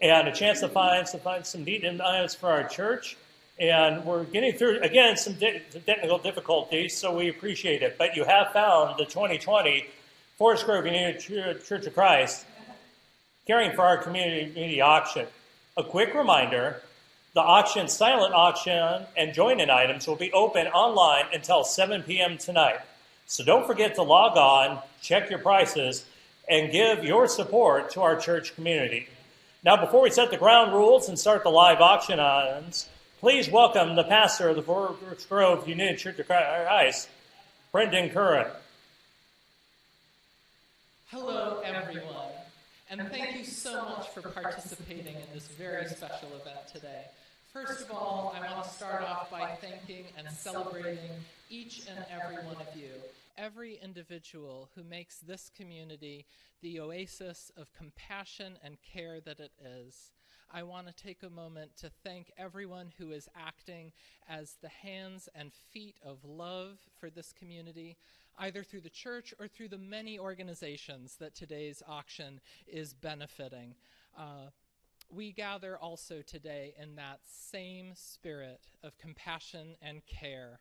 and a chance to find some neat items for our church. And we're getting through, again, some technical difficulties, so we appreciate it. But you have found the 2020 Forest Grove United Church of Christ Caring for Our Community auction. A quick reminder, the auction, silent auction, and join-in items will be open online until 7 p.m. tonight. So don't forget to log on, check your prices, and give your support to our church community. Now, before we set the ground rules and start the live auction items, please welcome the pastor of the Forest Grove United Church of Christ, Brendan Curran. Hello, everyone, and thank you so much for participating in this very special event today. First of all, I want to start off by thanking and celebrating each and every one of you, every individual who makes this community the oasis of compassion and care that it is. I want to take a moment to thank everyone who is acting as the hands and feet of love for this community, either through the church or through the many organizations that today's auction is benefiting. We gather also today in that same spirit of compassion and care.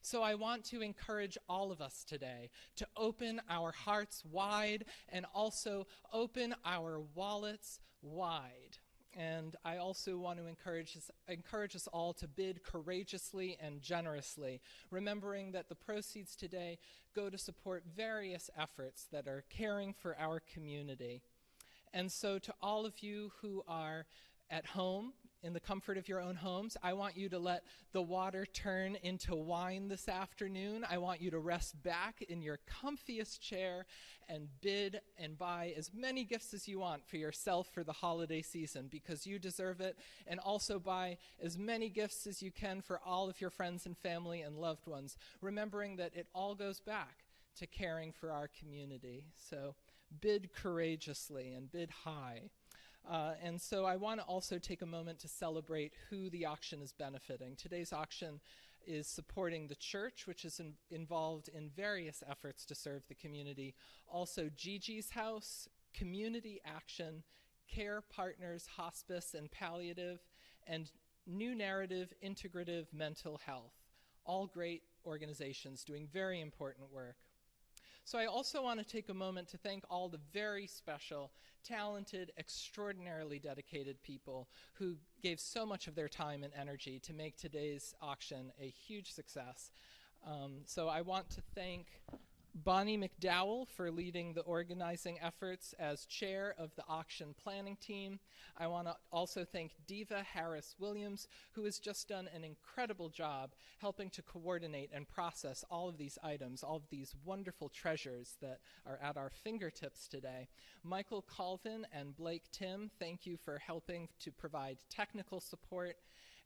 So I want to encourage all of us today to open our hearts wide and also open our wallets wide. And I also want to encourage us all to bid courageously and generously, remembering that the proceeds today go to support various efforts that are caring for our community. And so to all of you who are at home, in the comfort of your own homes, I want you to let the water turn into wine this afternoon. I want you to rest back in your comfiest chair and bid and buy as many gifts as you want for yourself for the holiday season, because you deserve it, and also buy as many gifts as you can for all of your friends and family and loved ones, remembering that it all goes back to caring for our community. So bid courageously and bid high. And so I want to also take a moment to celebrate who the auction is benefiting. Today's auction is supporting the church, which is involved in various efforts to serve the community. Also Gigi's House, Community Action, Care Partners, Hospice and Palliative, and New Narrative Integrative Mental Health. All great organizations doing very important work. So I also want to take a moment to thank all the very special, talented, extraordinarily dedicated people who gave so much of their time and energy to make today's auction a huge success. So I want to thank Bonnie McDowell for leading the organizing efforts as chair of the auction planning team. I want to also thank Diva Harris-Williams, who has just done an incredible job helping to coordinate and process all of these items, all of these wonderful treasures that are at our fingertips today. Michael Colvin and Blake Tim, thank you for helping to provide technical support,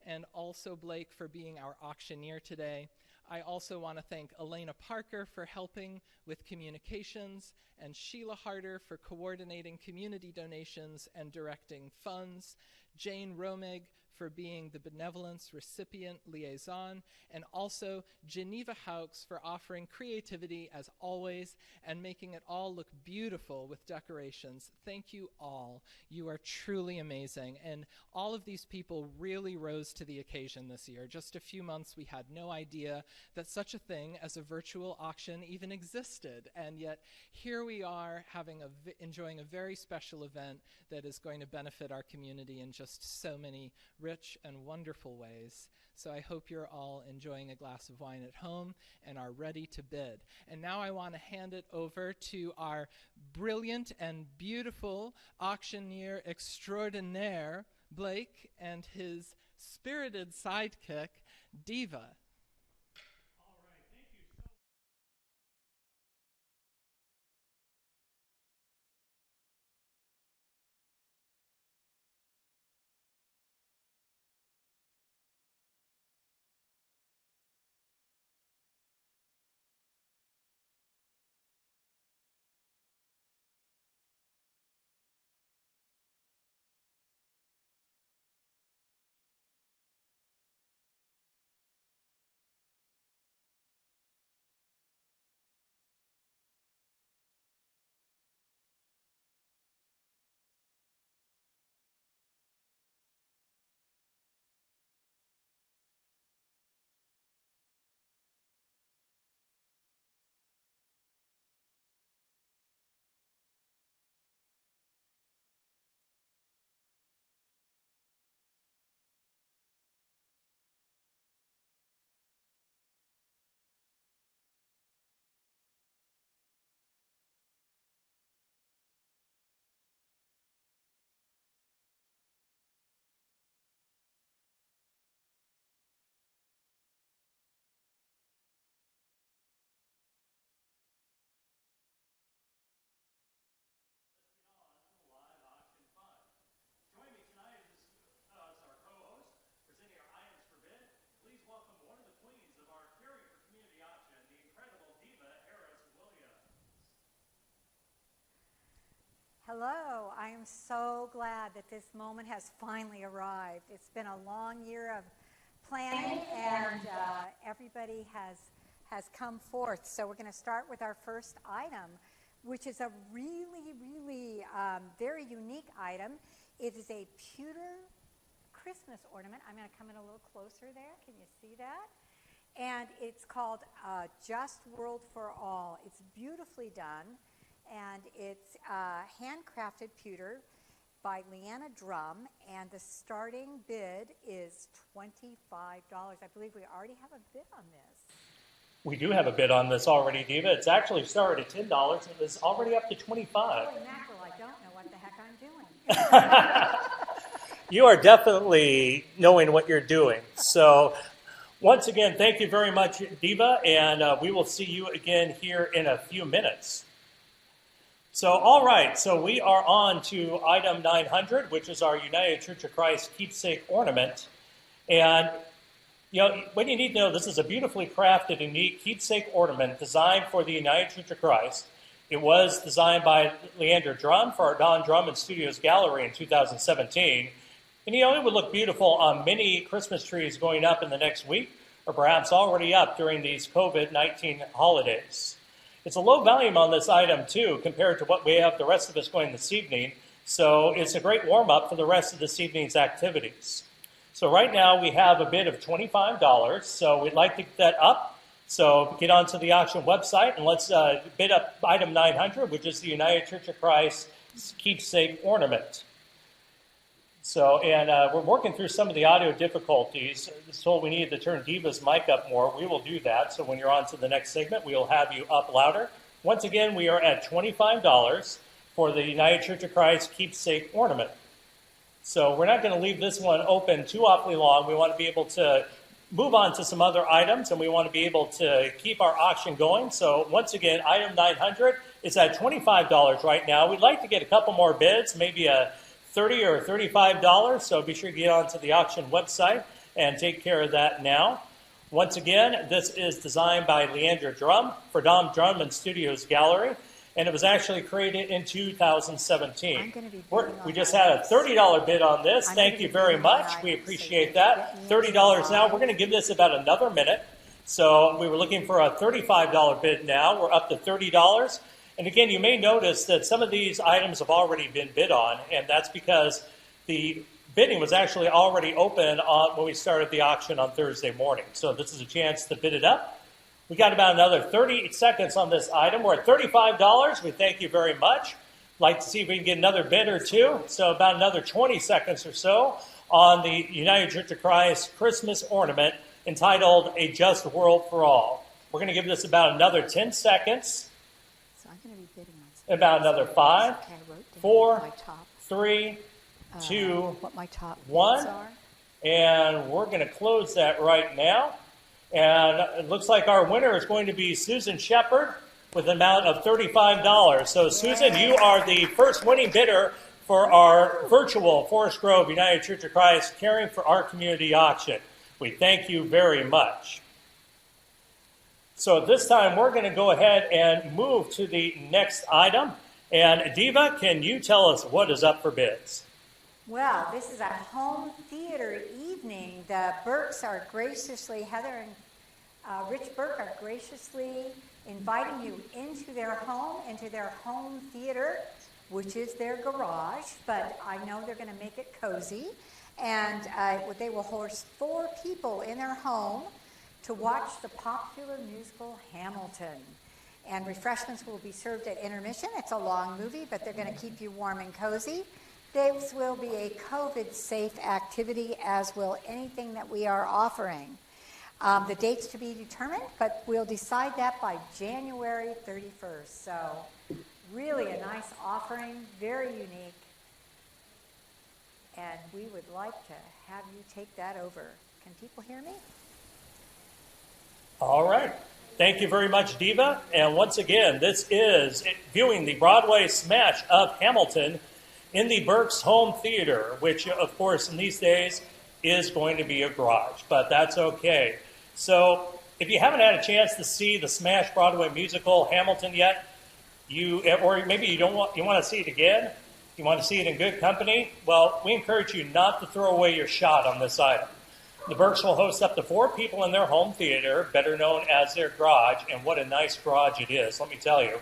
and also Blake for being our auctioneer today. I also want to thank Elena Parker for helping with communications, and Sheila Harder for coordinating community donations and directing funds, Jane Romig for being the benevolence recipient liaison, and also Geneva Haux for offering creativity as always and making it all look beautiful with decorations. Thank you all. You are truly amazing. And all of these people really rose to the occasion this year. Just a few months, we had no idea that such a thing as a virtual auction even existed. And yet here we are enjoying a very special event that is going to benefit our community in just so many rich and wonderful ways. So I hope you're all enjoying a glass of wine at home and are ready to bid. And now I want to hand it over to our brilliant and beautiful auctioneer extraordinaire, Blake, and his spirited sidekick, Diva. Hello. I am so glad that this moment has finally arrived. It's been a long year of planning, and everybody has come forth. So we're going to start with our first item, which is a really very unique item. It is a pewter Christmas ornament. I'm going to come in a little closer there. Can you see that? And it's called Just World for All. It's beautifully done, and it's handcrafted pewter by Leanna Drum, and the starting bid is $25. I believe we already have a bid on this. We do have a bid on this already, Diva. It's actually started at $10, and it was already up to $25. Holy mackerel, I don't know what the heck I'm doing. You are definitely knowing what you're doing. So once again, thank you very much, Diva, and we will see you again here in a few minutes. So, all right, so we are on to item 900, which is our United Church of Christ keepsake ornament. And, you know, what you need to know, this is a beautifully crafted, unique keepsake ornament designed for the United Church of Christ. It was designed by Leandra Drum for our Don Drummond Studios Gallery in 2017. And, you know, it would look beautiful on many Christmas trees going up in the next week, or perhaps already up during these COVID-19 holidays. It's a low volume on this item, too, compared to what we have the rest of us going this evening. So it's a great warm-up for the rest of this evening's activities. So right now we have a bid of $25. So we'd like to get that up. So get onto the auction website and let's bid up item 900, which is the United Church of Christ keepsake ornament. So, and we're working through some of the audio difficulties. So we needed to turn Diva's mic up more. We will do that. So when you're on to the next segment, we'll have you up louder. Once again, we are at $25 for the United Church of Christ keepsake ornament. So we're not going to leave this one open too awfully long. We want to be able to move on to some other items, and we want to be able to keep our auction going. So once again, item 900 is at $25 right now. We'd like to get a couple more bids, maybe a $30 or $35, so be sure to get onto the auction website and take care of that now. Once again, this is designed by Leandra Drum for Don Drummond Studios Gallery, and it was actually created in 2017. We just had a $30 bid on this. Thank you very much. We appreciate that. $30 now. We're going to give this about another minute. So we were looking for a $35 bid now. We're up to $30. And again, you may notice that some of these items have already been bid on, and that's because the bidding was actually already open when we started the auction on Thursday morning. So this is a chance to bid it up. We got about another 30 seconds on this item. We're at $35. We thank you very much. Like to see if we can get another bid or two. So about another 20 seconds or so on the United Church of Christ Christmas ornament entitled A Just World for All. We're going to give this about another 10 seconds. About another 5, 4, 3, 2, what my top 1. And we're going to close that right now. And it looks like our winner is going to be Susan Shepard with an amount of $35. So, Susan, you are the first winning bidder for our virtual Forest Grove United Church of Christ Caring for Our Community auction. We thank you very much. So at this time, we're going to go ahead and move to the next item. And Diva, can you tell us what is up for bids? Well, this is a home theater evening. The Burks are graciously, Heather and Rich Burke are graciously inviting you into their home theater, which is their garage, but I know they're going to make it cozy. And they will host 4 people in their home to watch the popular musical Hamilton. And refreshments will be served at intermission. It's a long movie, but they're going to keep you warm and cozy. This will be a COVID-safe activity, as will anything that we are offering. The date's to be determined, but we'll decide that by January 31st. So really a nice offering, very unique. And we would like to have you take that over. Can people hear me? All right. Thank you very much, Diva. And once again, this is viewing the Broadway smash of Hamilton in the Burks Home Theater, which, of course, in these days is going to be a garage, but that's okay. So if you haven't had a chance to see the smash Broadway musical Hamilton yet, or maybe you want to see it again, You want to see it in good company? Well, we encourage you not to throw away your shot on this item. The Burks will host up to 4 people in their home theater, better known as their garage, and what a nice garage it is, let me tell you,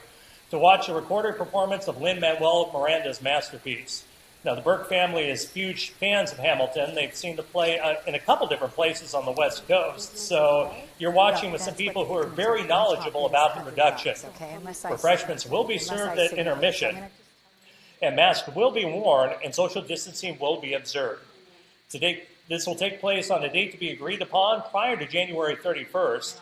to watch a recorded performance of Lin-Manuel Miranda's masterpiece. Now, the Burke family is huge fans of Hamilton. They've seen the play in a couple different places on the West Coast. So you're watching with some people who are very knowledgeable about the production. Refreshments will be served at intermission, and masks will be worn, and social distancing will be observed. Today, this will take place on a date to be agreed upon prior to January 31st.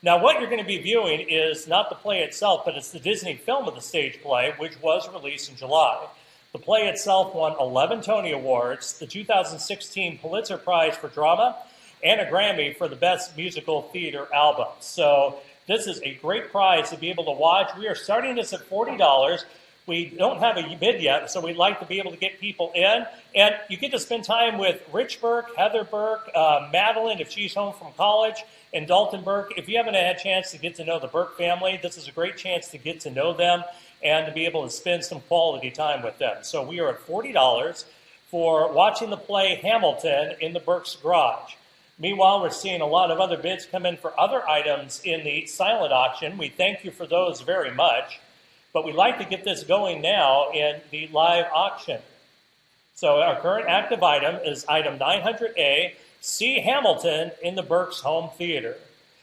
Now, what you're going to be viewing is not the play itself, but it's the Disney film of the stage play, which was released in July. The play itself won 11 Tony Awards, the 2016 Pulitzer Prize for Drama, and a Grammy for the Best Musical Theater Album. So this is a great prize to be able to watch. We are starting this at $40. We don't have a bid yet, so we'd like to be able to get people in. And you get to spend time with Rich Burke, Heather Burke, Madeline, if she's home from college, and Dalton Burke. If you haven't had a chance to get to know the Burke family, this is a great chance to get to know them and to be able to spend some quality time with them. So we are at $40 for watching the play Hamilton in the Burke's garage. Meanwhile, we're seeing a lot of other bids come in for other items in the silent auction. We thank you for those very much, but we'd like to get this going now in the live auction. So our current active item is item 900A, See Hamilton in the Burke's home theater.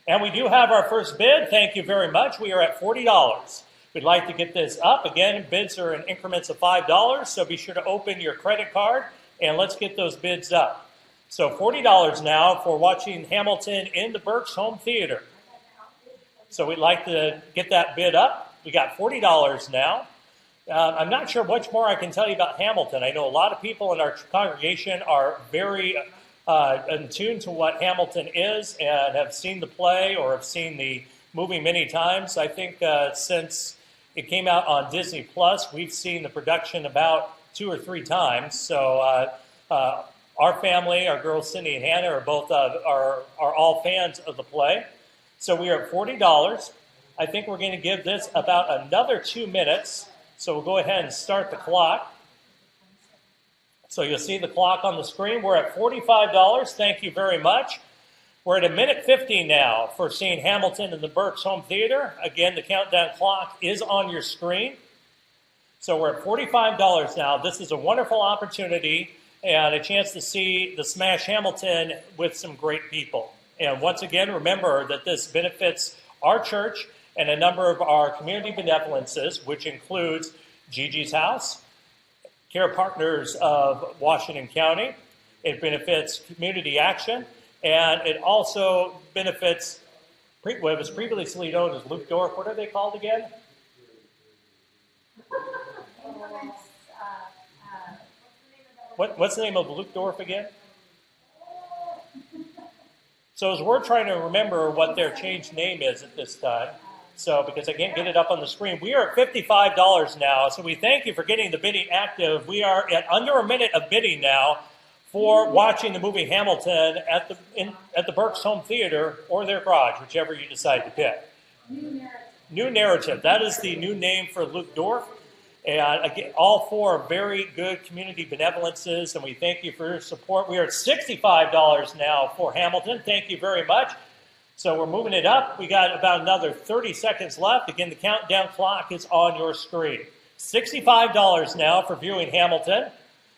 And we do have our first bid. Thank you very much. We are at $40. We'd like to get this up. Again, bids are in increments of $5, so be sure to open your credit card, and let's get those bids up. So $40 now for watching Hamilton in the Burke's home theater. So we'd like to get that bid up. We got $40 now. I'm not sure much more I can tell you about Hamilton. I know a lot of people in our congregation are very in tune to what Hamilton is and have seen the play or have seen the movie many times. I think since it came out on Disney Plus, we've seen the production about 2 or 3 times. So our family, our girls Cindy and Hannah, are both are all fans of the play. So we are at $40. I think we're going to give this about another 2 minutes. So we'll go ahead and start the clock. So you'll see the clock on the screen. We're at $45. Thank you very much. We're at 1:50 now for seeing Hamilton in the Burke's home theater. Again, the countdown clock is on your screen. So we're at $45 now. This is a wonderful opportunity and a chance to see the Smash Hamilton with some great people. And once again, remember that this benefits our church and a number of our community benevolences, which includes Gigi's House, Care Partners of Washington County. It benefits Community Action, and it also benefits what was previously known as Luke Dorf. What are they called again? What's the name of Luke Dorf again? So as we're trying to remember what their changed name is at this time, so because I can't get it up on the screen, we are at $55 now. So we thank you for getting the bidding active. We are at under a minute of bidding now for watching the movie Hamilton at the Burke's home theater or their garage, whichever you decide to pick. New Narrative. That is the new name for Luke Dorf. And again, all 4 very good community benevolences, and we thank you for your support. We are at $65 now for Hamilton. Thank you very much. So we're moving it up. We got about another 30 seconds left. Again, the countdown clock is on your screen. $65 now for viewing Hamilton.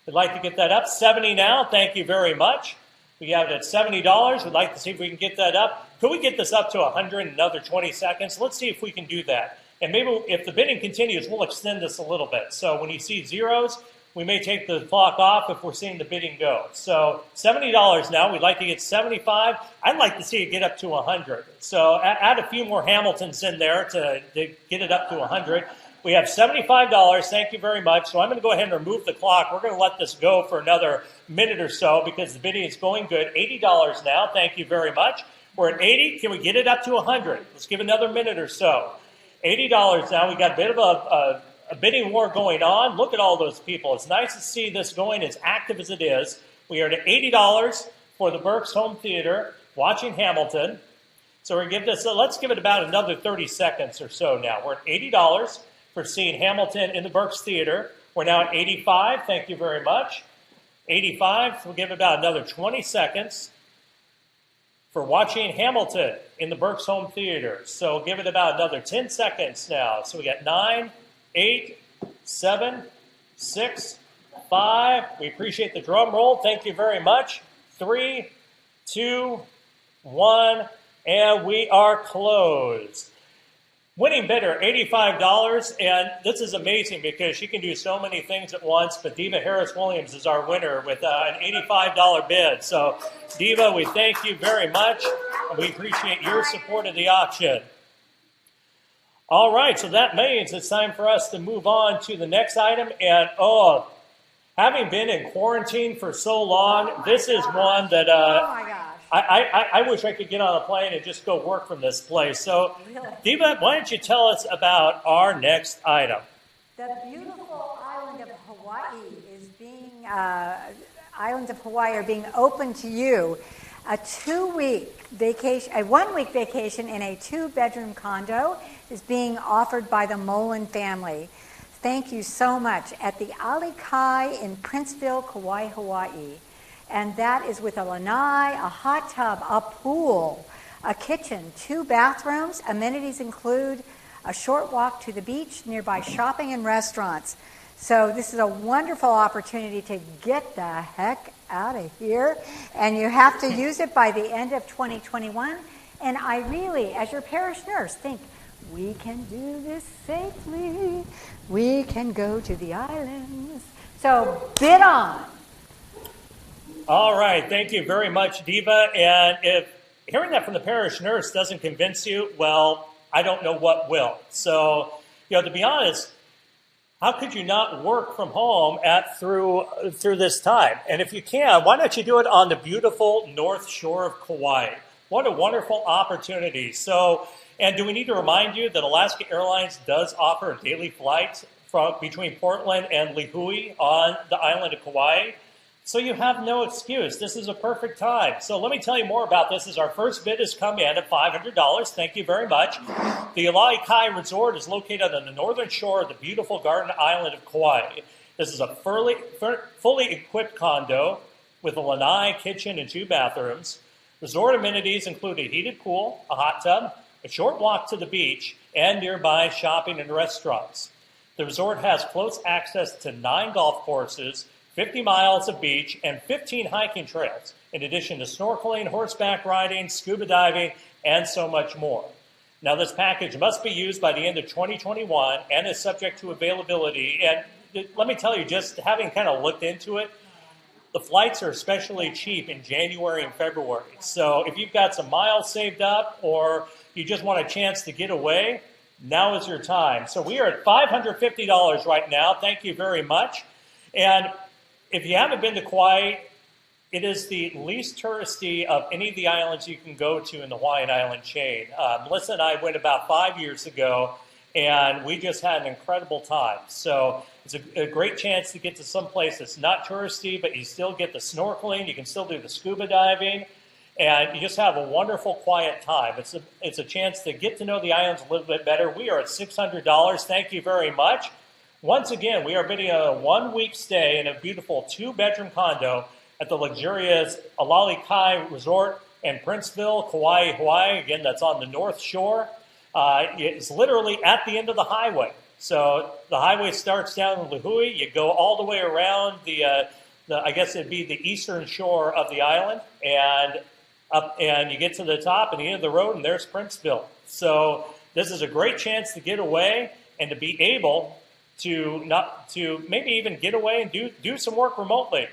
We'd like to get that up. $70 now. Thank you very much. We have it at $70. We'd like to see if we can get that up. Could we get this up to $100 in another 20 seconds? Let's see if we can do that. And maybe if the bidding continues, we'll extend this a little bit. So when you see zeros, we may take the clock off if we're seeing the bidding go. So $70 now. We'd like to get $75. I'd like to see it get up to $100. So add a few more Hamiltons in there to get it up to $100. We have $75. Thank you very much. So I'm going to go ahead and remove the clock. We're going to let this go for another minute or so because the bidding is going good. $80 now. Thank you very much. We're at $80. Can we get it up to $100? Let's give another minute or so. $80 now. We got a bit of a bidding war going on. Look at all those people. It's nice to see this going as active as it is. We are at $80 for the Burke's home theater watching Hamilton. So we're going to give this, let's give it about another 30 seconds or so now. We're at $80 for seeing Hamilton in the Burke's theater. We're We're now at 85. Thank you very much. 85. We'll give about another 20 seconds for watching Hamilton in the Burks Home Theater. So give it about another 10 seconds now. So we got 9, 8, 7, 6, 5. We appreciate the drum roll. Thank you very much. 3, 2, 1, and we are closed. Winning bidder, $85, and this is amazing because she can do so many things at once, but Diva Harris-Williams is our winner with an $85 bid. So, Diva, we thank you very much, and we appreciate your support of the auction. All right, so that means it's time for us to move on to the next item, and having been in quarantine for so long, this is one that Oh my gosh. I wish I could get on a plane and just go work from this place. So, Really? Diva, why don't you tell us about our next item? The beautiful island of Hawaii is being, islands of Hawaii are being open to you. A 2-week vacation, a 1-week vacation in a 2-bedroom condo is being offered by the Mullen family. Thank you so much. At the Ali Kai in Princeville, Kauai, Hawaii. And that is with a lanai, a hot tub, a pool, a kitchen, 2 bathrooms. Amenities include a short walk to the beach, nearby shopping and restaurants. So this is a wonderful opportunity to get the heck out of here. And you have to use it by the end of 2021. And I really, as your parish nurse, think, we can do this safely. We can go to the islands. So bid on. All right, thank you very much, Diva. And if hearing that from the parish nurse doesn't convince you, well, I don't know what will. So, to be honest, how could you not work from home through this time? And if you can, why don't you do it on the beautiful North Shore of Kauai? What a wonderful opportunity. So, and do we need to remind you that Alaska Airlines does offer daily flights between Portland and Lihue on the island of Kauai? So you have no excuse. This is a perfect time. So let me tell you more about this. Our first bid has come in at $500. Thank you very much. The Alai Kai Resort is located on the northern shore of the beautiful garden island of Kauai. This is a fully equipped condo with a lanai, kitchen, and 2 bathrooms. Resort amenities include a heated pool, a hot tub, a short walk to the beach, and nearby shopping and restaurants. The resort has close access to 9 golf courses, 50 miles of beach, and 15 hiking trails, in addition to snorkeling, horseback riding, scuba diving, and so much more. Now, this package must be used by the end of 2021 and is subject to availability. And let me tell you, just having kind of looked into it, the flights are especially cheap in January and February. So if you've got some miles saved up or you just want a chance to get away, now is your time. So we are at $550 right now. Thank you very much. And if you haven't been to Kauai, it is the least touristy of any of the islands you can go to in the Hawaiian island chain. Melissa and I went about 5 years ago, and we just had an incredible time. So it's a great chance to get to some place that's not touristy, but you still get the snorkeling, you can still do the scuba diving, and you just have a wonderful, quiet time. It's a chance to get to know the islands a little bit better. We are at $600. Thank you very much. Once again, we are bidding on a 1-week stay in a beautiful 2-bedroom condo at the luxurious Alali Kai Resort in Princeville, Kauai, Hawaii. Again, that's on the North Shore. It's literally at the end of the highway. So the highway starts down in Lihue. You go all the way around I guess it'd be the eastern shore of the island, and up, and you get to the top and the end of the road, and there's Princeville. So this is a great chance to get away and to be able to maybe even get away and do some work remotely.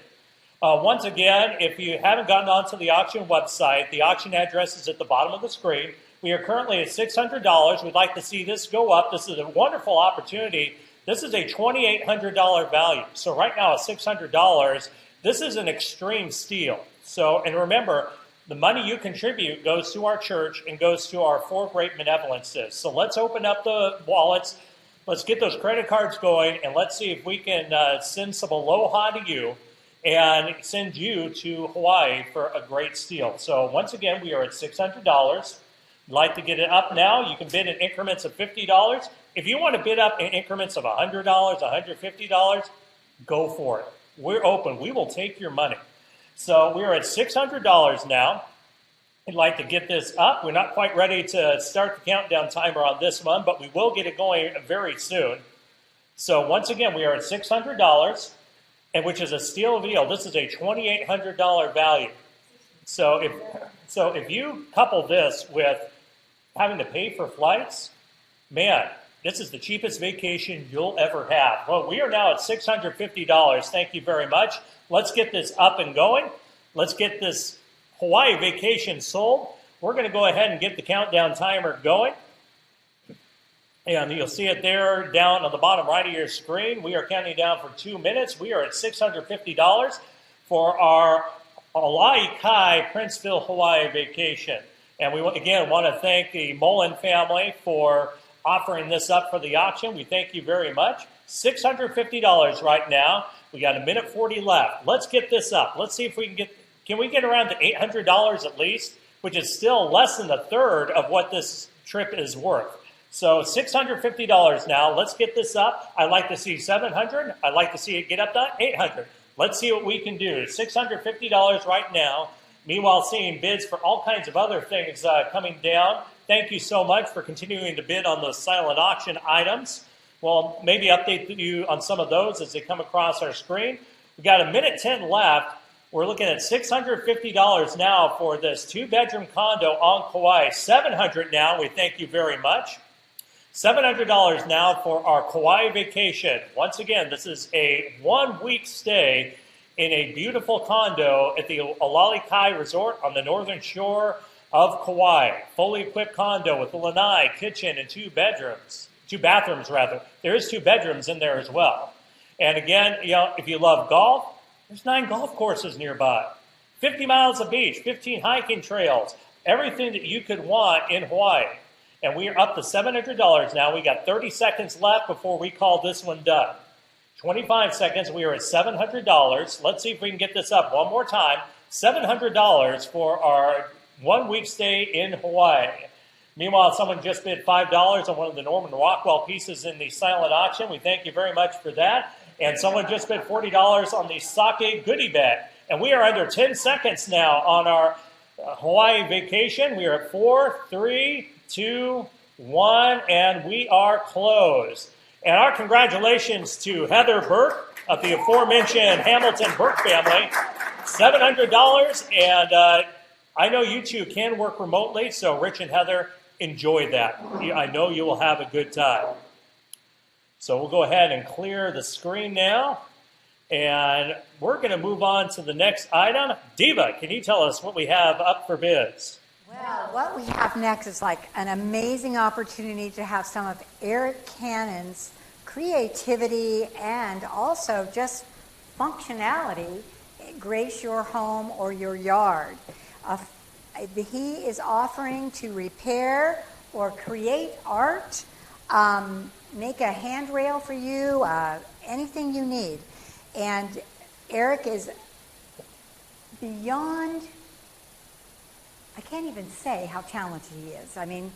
Once again, if you haven't gotten onto the auction website, the auction address is at the bottom of the screen. We are currently at $600. We'd like to see this go up. This is a wonderful opportunity. This is a $2,800 value. So right now at $600, this is an extreme steal. So, and remember, the money you contribute goes to our church and goes to our 4 great benevolences. So let's open up the wallets. Let's get those credit cards going, and let's see if we can send some aloha to you and send you to Hawaii for a great steal. So once again, we are at $600. You'd like to get it up now, you can bid in increments of $50. If you want to bid up in increments of $100, $150, go for it. We're open. We will take your money. So we are at $600 now. I'd like to get this up. We're not quite ready to start the countdown timer on this one, but we will get it going very soon. So once again, we are at $600, and which is a steal deal. This is a $2,800 value. So if you couple this with having to pay for flights, man, this is the cheapest vacation you'll ever have. Well, we are now at $650. Thank you very much. Let's get this up and going. Let's get this Hawaii vacation sold. We're going to go ahead and get the countdown timer going. And you'll see it there down on the bottom right of your screen. We are counting down for 2 minutes. We are at $650 for our La'Kai Princeville, Hawaii vacation. And we again want to thank the Mullen family for offering this up for the auction. We thank you very much. $650 right now. We got 1:40 left. Let's get this up. Let's see if we can we get around to $800 at least, which is still less than a third of what this trip is worth. So $650 now. Let's get this up. I'd like to see $700. I'd like to see it get up to $800. Let's see what we can do. $650 right now. Meanwhile, seeing bids for all kinds of other things coming down. Thank you so much for continuing to bid on those silent auction items. We'll maybe update you on some of those as they come across our screen. We've got 1:10 left. We're looking at $650 now for this 2-bedroom condo on Kauai. $700 now. We thank you very much. $700 now for our Kauai vacation. Once again, this is a 1-week stay in a beautiful condo at the La'Kai Resort on the northern shore of Kauai. Fully equipped condo with a lanai, kitchen, and 2 bedrooms. 2 bathrooms, rather. There is 2 bedrooms in there as well. And again, if you love golf, there's 9 golf courses nearby. 50 miles of beach, 15 hiking trails, everything that you could want in Hawaii. And we are up to $700 now. We got 30 seconds left before we call this one done. 25 seconds, we are at $700. Let's see if we can get this up one more time. $700 for our 1-week stay in Hawaii. Meanwhile, someone just bid $5 on one of the Norman Rockwell pieces in the silent auction. We thank you very much for that. And someone just bid $40 on the sake goodie bag. And we are under 10 seconds now on our Hawaii vacation. We are at 4, 3, 2, 1, and we are closed. And our congratulations to Heather Burke of the aforementioned Hamilton Burke family. $700, and I know you two can work remotely, so Rich and Heather, enjoy that. I know you will have a good time. So we'll go ahead and clear the screen now, and we're going to move on to the next item. Diva, can you tell us what we have up for bids? Well, what we have next is like an amazing opportunity to have some of Eric Cannon's creativity and also just functionality grace your home or your yard. He is offering to repair or create art, make a handrail for you, anything you need. And Eric is beyond, I can't even say how talented he is. I mean,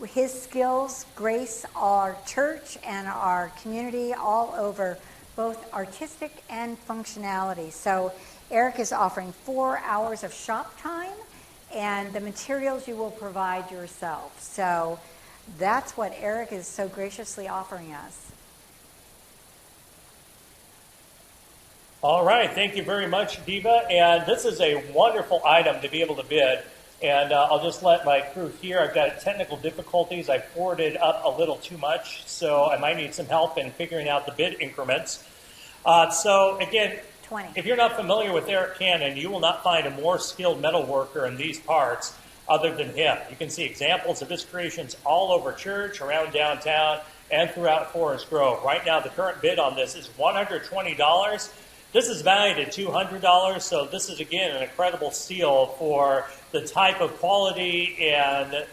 his skills grace our church and our community all over, both artistic and functionality. So Eric is offering 4 hours of shop time, and the materials you will provide yourself. So that's what Eric is so graciously offering us. All right, thank you very much, Diva. And this is a wonderful item to be able to bid. And I'll just let my crew here. I've got technical difficulties. I forwarded up a little too much, so I might need some help in figuring out the bid increments. So again, 20. If you're not familiar with Eric Cannon, you will not find a more skilled metal worker in these parts other than him. You can see examples of his creations all over church, around downtown, and throughout Forest Grove. Right now, the current bid on this is $120. This is valued at $200, so this is, again, an incredible steal for the type of quality and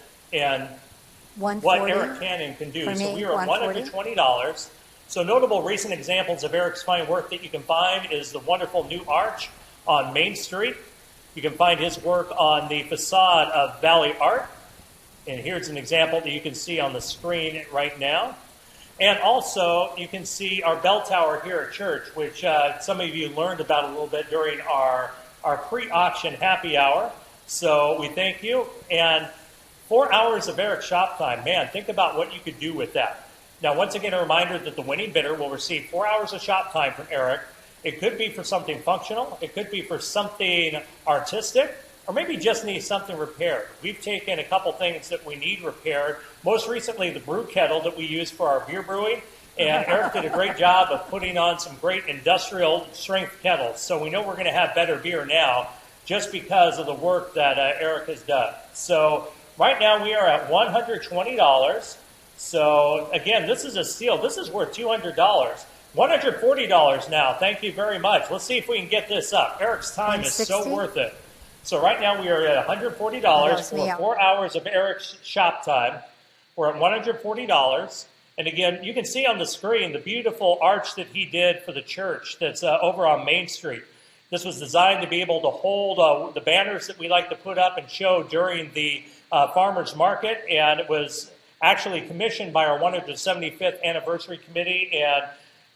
what Eric Cannon can do. So we are at $120. So notable recent examples of Eric's fine work that you can find is the wonderful new arch on Main Street. You can find his work on the facade of Valley Art. And here's an example that you can see on the screen right now. And also, you can see our bell tower here at church, which some of you learned about a little bit during our pre-auction happy hour. So we thank you. And 4 hours of Eric's shop time. Man, think about what you could do with that. Now, once again, a reminder that the winning bidder will receive 4 hours of shop time from Eric. It could be for something functional. It could be for something artistic, or maybe just need something repaired. We've taken a couple things that we need repaired. Most recently, the brew kettle that we use for our beer brewing. And Eric did a great job of putting on some great industrial strength kettles. So we know we're going to have better beer now just because of the work that Eric has done. So right now we are at $120. So again, this is a steal. This is worth $200. $140 now. Thank you very much. Let's see if we can get this up. Eric's time is so worth it. So right now we are at $140 for 4 hours of Eric's shop time. We're at $140. And again, you can see on the screen the beautiful arch that he did for the church that's over on Main Street. This was designed to be able to hold the banners that we like to put up and show during the farmers market, and it was actually commissioned by our 175th anniversary committee, and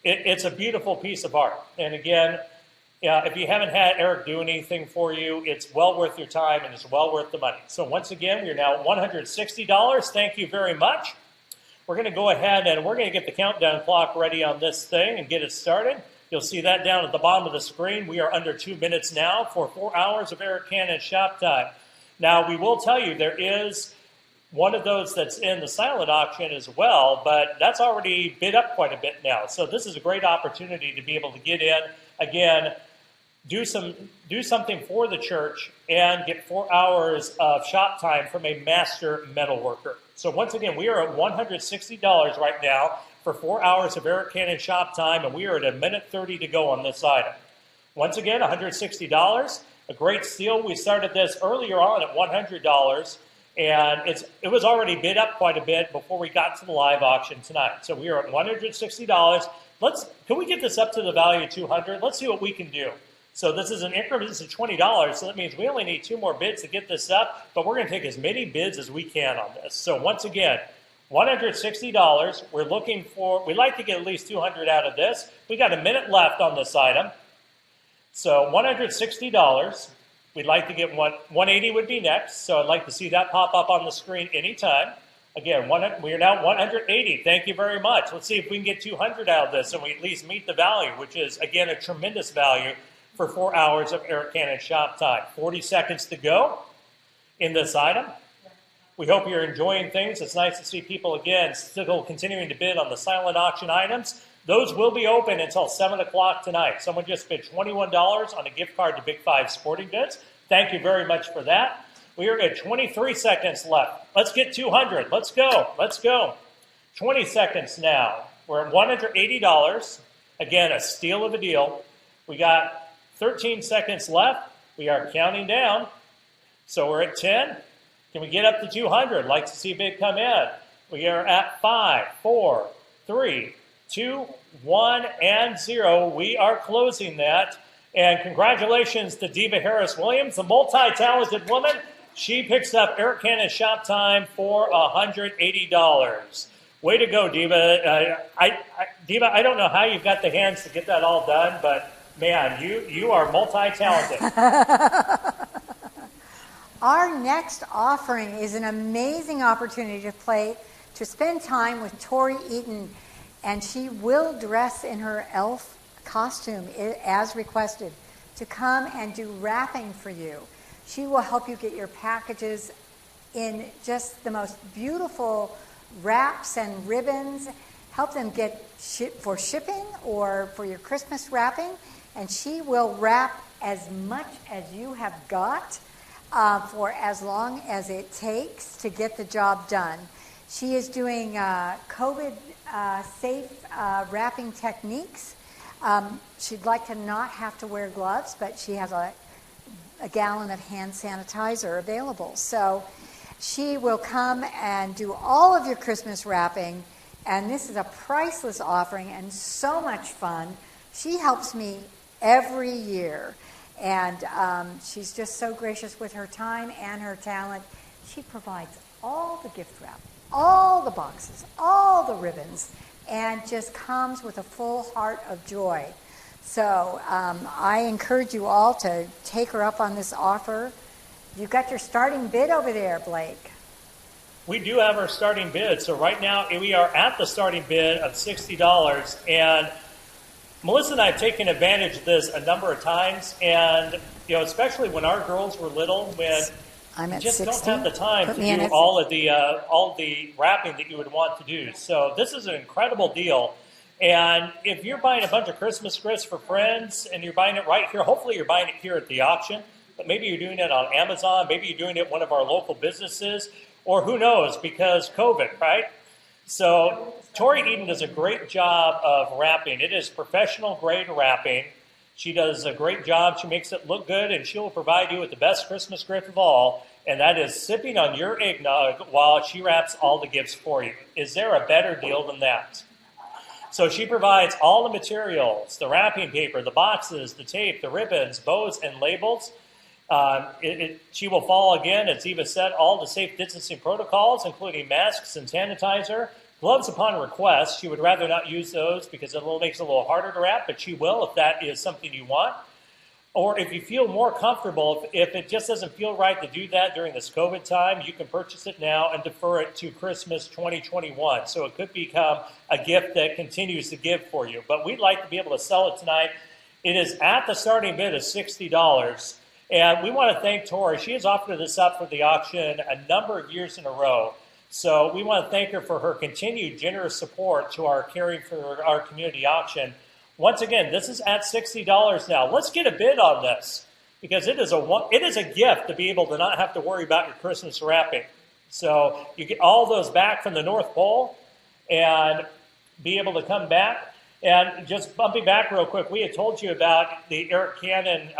it's a beautiful piece of art. And again, if you haven't had Eric do anything for you, it's well worth your time and it's well worth the money. So once again, we're now at $160. Thank you very much. We're going to go ahead and we're going to get the countdown clock ready on this thing and get it started. You'll see that down at the bottom of the screen. We are under 2 minutes now for 4 hours of Eric Cannon's shop time. Now, we will tell you there is one of those that's in the silent auction as well, but that's already bid up quite a bit now. So this is a great opportunity to be able to get in, again, do something for the church and get 4 hours of shop time from a master metal worker. So once again, we are at $160 right now for 4 hours of Eric Cannon shop time, and we are at 1:30 to go on this item. Once again, $160, a great steal. We started this earlier on at $100, and it was already bid up quite a bit before we got to the live auction tonight. So we are at $160. Can we get this up to the value of $200? Let's see what we can do. So this is an increment. This is $20, so that means we only need 2 more bids to get this up, but we're going to take as many bids as we can on this. So once again, $160. We'd like to get at least 200 out of this. We got a minute left on this item. So $160. We'd like to get 180 would be next. So I'd like to see that pop up on the screen anytime. Again, we are now at 180. Thank you very much. Let's see if we can get 200 out of this and we at least meet the value, which is, again, a tremendous value for 4 hours of Eric Cannon shop time. 40 seconds to go in this item. We hope you're enjoying things. It's nice to see people, again, still continuing to bid on the silent auction items. Those will be open until 7 o'clock tonight. Someone just bid $21 on a gift card to Big 5 Sporting Goods. Thank you very much for that. We are at 23 seconds left. Let's get 200. Let's go. Let's go. 20 seconds now. We're at $180. Again, a steal of a deal. We got 13 seconds left. We are counting down. So we're at 10. Can we get up to 200? Like to see bid come in. We are at 5, 4, 3, 2, 1, and 0. We are closing that. And congratulations to Diva Harris-Williams, the multi-talented woman. She picks up Eric Cannon's shop time for $180. Way to go, Diva. Diva, I don't know how you've got the hands to get that all done, but man, you are multi-talented. Our next offering is an amazing opportunity to spend time with Tori EATON, and she will dress in her elf costume as requested to come and do wrapping for you. She will help you get your packages in just the most beautiful wraps and ribbons, help them get for shipping or for your Christmas wrapping, and she will wrap as much as you have got for as long as it takes to get the job done. She is doing COVID-safe wrapping techniques. She'd like to not have to wear gloves, but she has a gallon of hand sanitizer available. So she will come and do all of your Christmas wrapping, and this is a priceless offering and so much fun. She helps me every year. And she's just so gracious with her time and her talent. She provides all the gift wrap, all the boxes, all the ribbons and just comes with a full heart of joy. So I encourage you all to take her up on this offer. You've got your starting bid over there, Blake. We do have our starting bid. So right now we are at the starting bid of $60. And Melissa and I have taken advantage of this a number of times. And, especially when our girls were little, when I'm you at just 60. don't have the time Put to me in do at- all of the wrapping that you would want to do. So this is an incredible deal. And if you're buying a bunch of Christmas gifts for friends and you're buying it right here, hopefully you're buying it here at the auction, but maybe you're doing it on Amazon, maybe you're doing it at one of our local businesses, or who knows, because COVID, right? So Tori Eden does a great job of wrapping. It is professional grade wrapping. She does a great job. She makes it look good, and she will provide you with the best Christmas gift of all, and that is sipping on your eggnog while she wraps all the gifts for you. Is there a better deal than that? So she provides all the materials, the wrapping paper, the boxes, the tape, the ribbons, bows, and labels. She will follow, again, as Eva said, all the safe distancing protocols, including masks and sanitizer. Gloves upon request. She would rather not use those because it makes it a little harder to wrap, but she will if that is something you want. Or if you feel more comfortable, if it just doesn't feel right to do that during this COVID time, you can purchase it now and defer it to Christmas 2021. So it could become a gift that continues to give for you. But we'd like to be able to sell it tonight. It is at the starting bid of $60. And we want to thank Tori. She has offered this up for the auction a number of years in a row. So we want to thank her for her continued generous support to our Caring for Our Community auction. Once again, this is at $60 now. Let's get a bid on this because it is a gift to be able to not have to worry about your Christmas wrapping. So you get all those back from the North Pole and be able to come back. And just bumping back real quick, we had told you about the Eric Cannon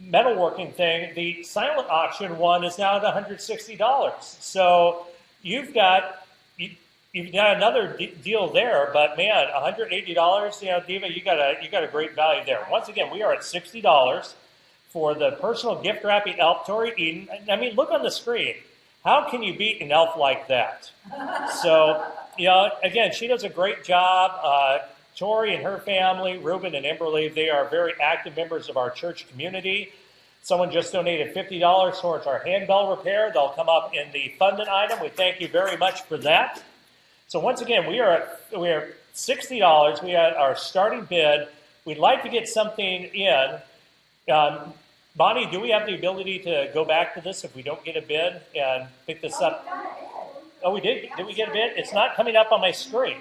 metalworking thing. The silent auction one is now at $160. So you've got another deal there, but man, $180, Diva, you got a great value there. Once again, we are at $60 for the personal gift wrapping elf, Tori Eden. I mean, look on the screen. How can you beat an elf like that? So, again, she does a great job. Tori and her family, Reuben and Emberly, they are very active members of our church community. Someone just donated $50 towards our handbell repair. They'll come up in the funded item. We thank you very much for that. So once again, we are $60. We had our starting bid. We'd like to get something in. Bonnie, do we have the ability to go back to this if we don't get a bid and pick this up? Oh, we did. Did we get a bid? It's not coming up on my screen.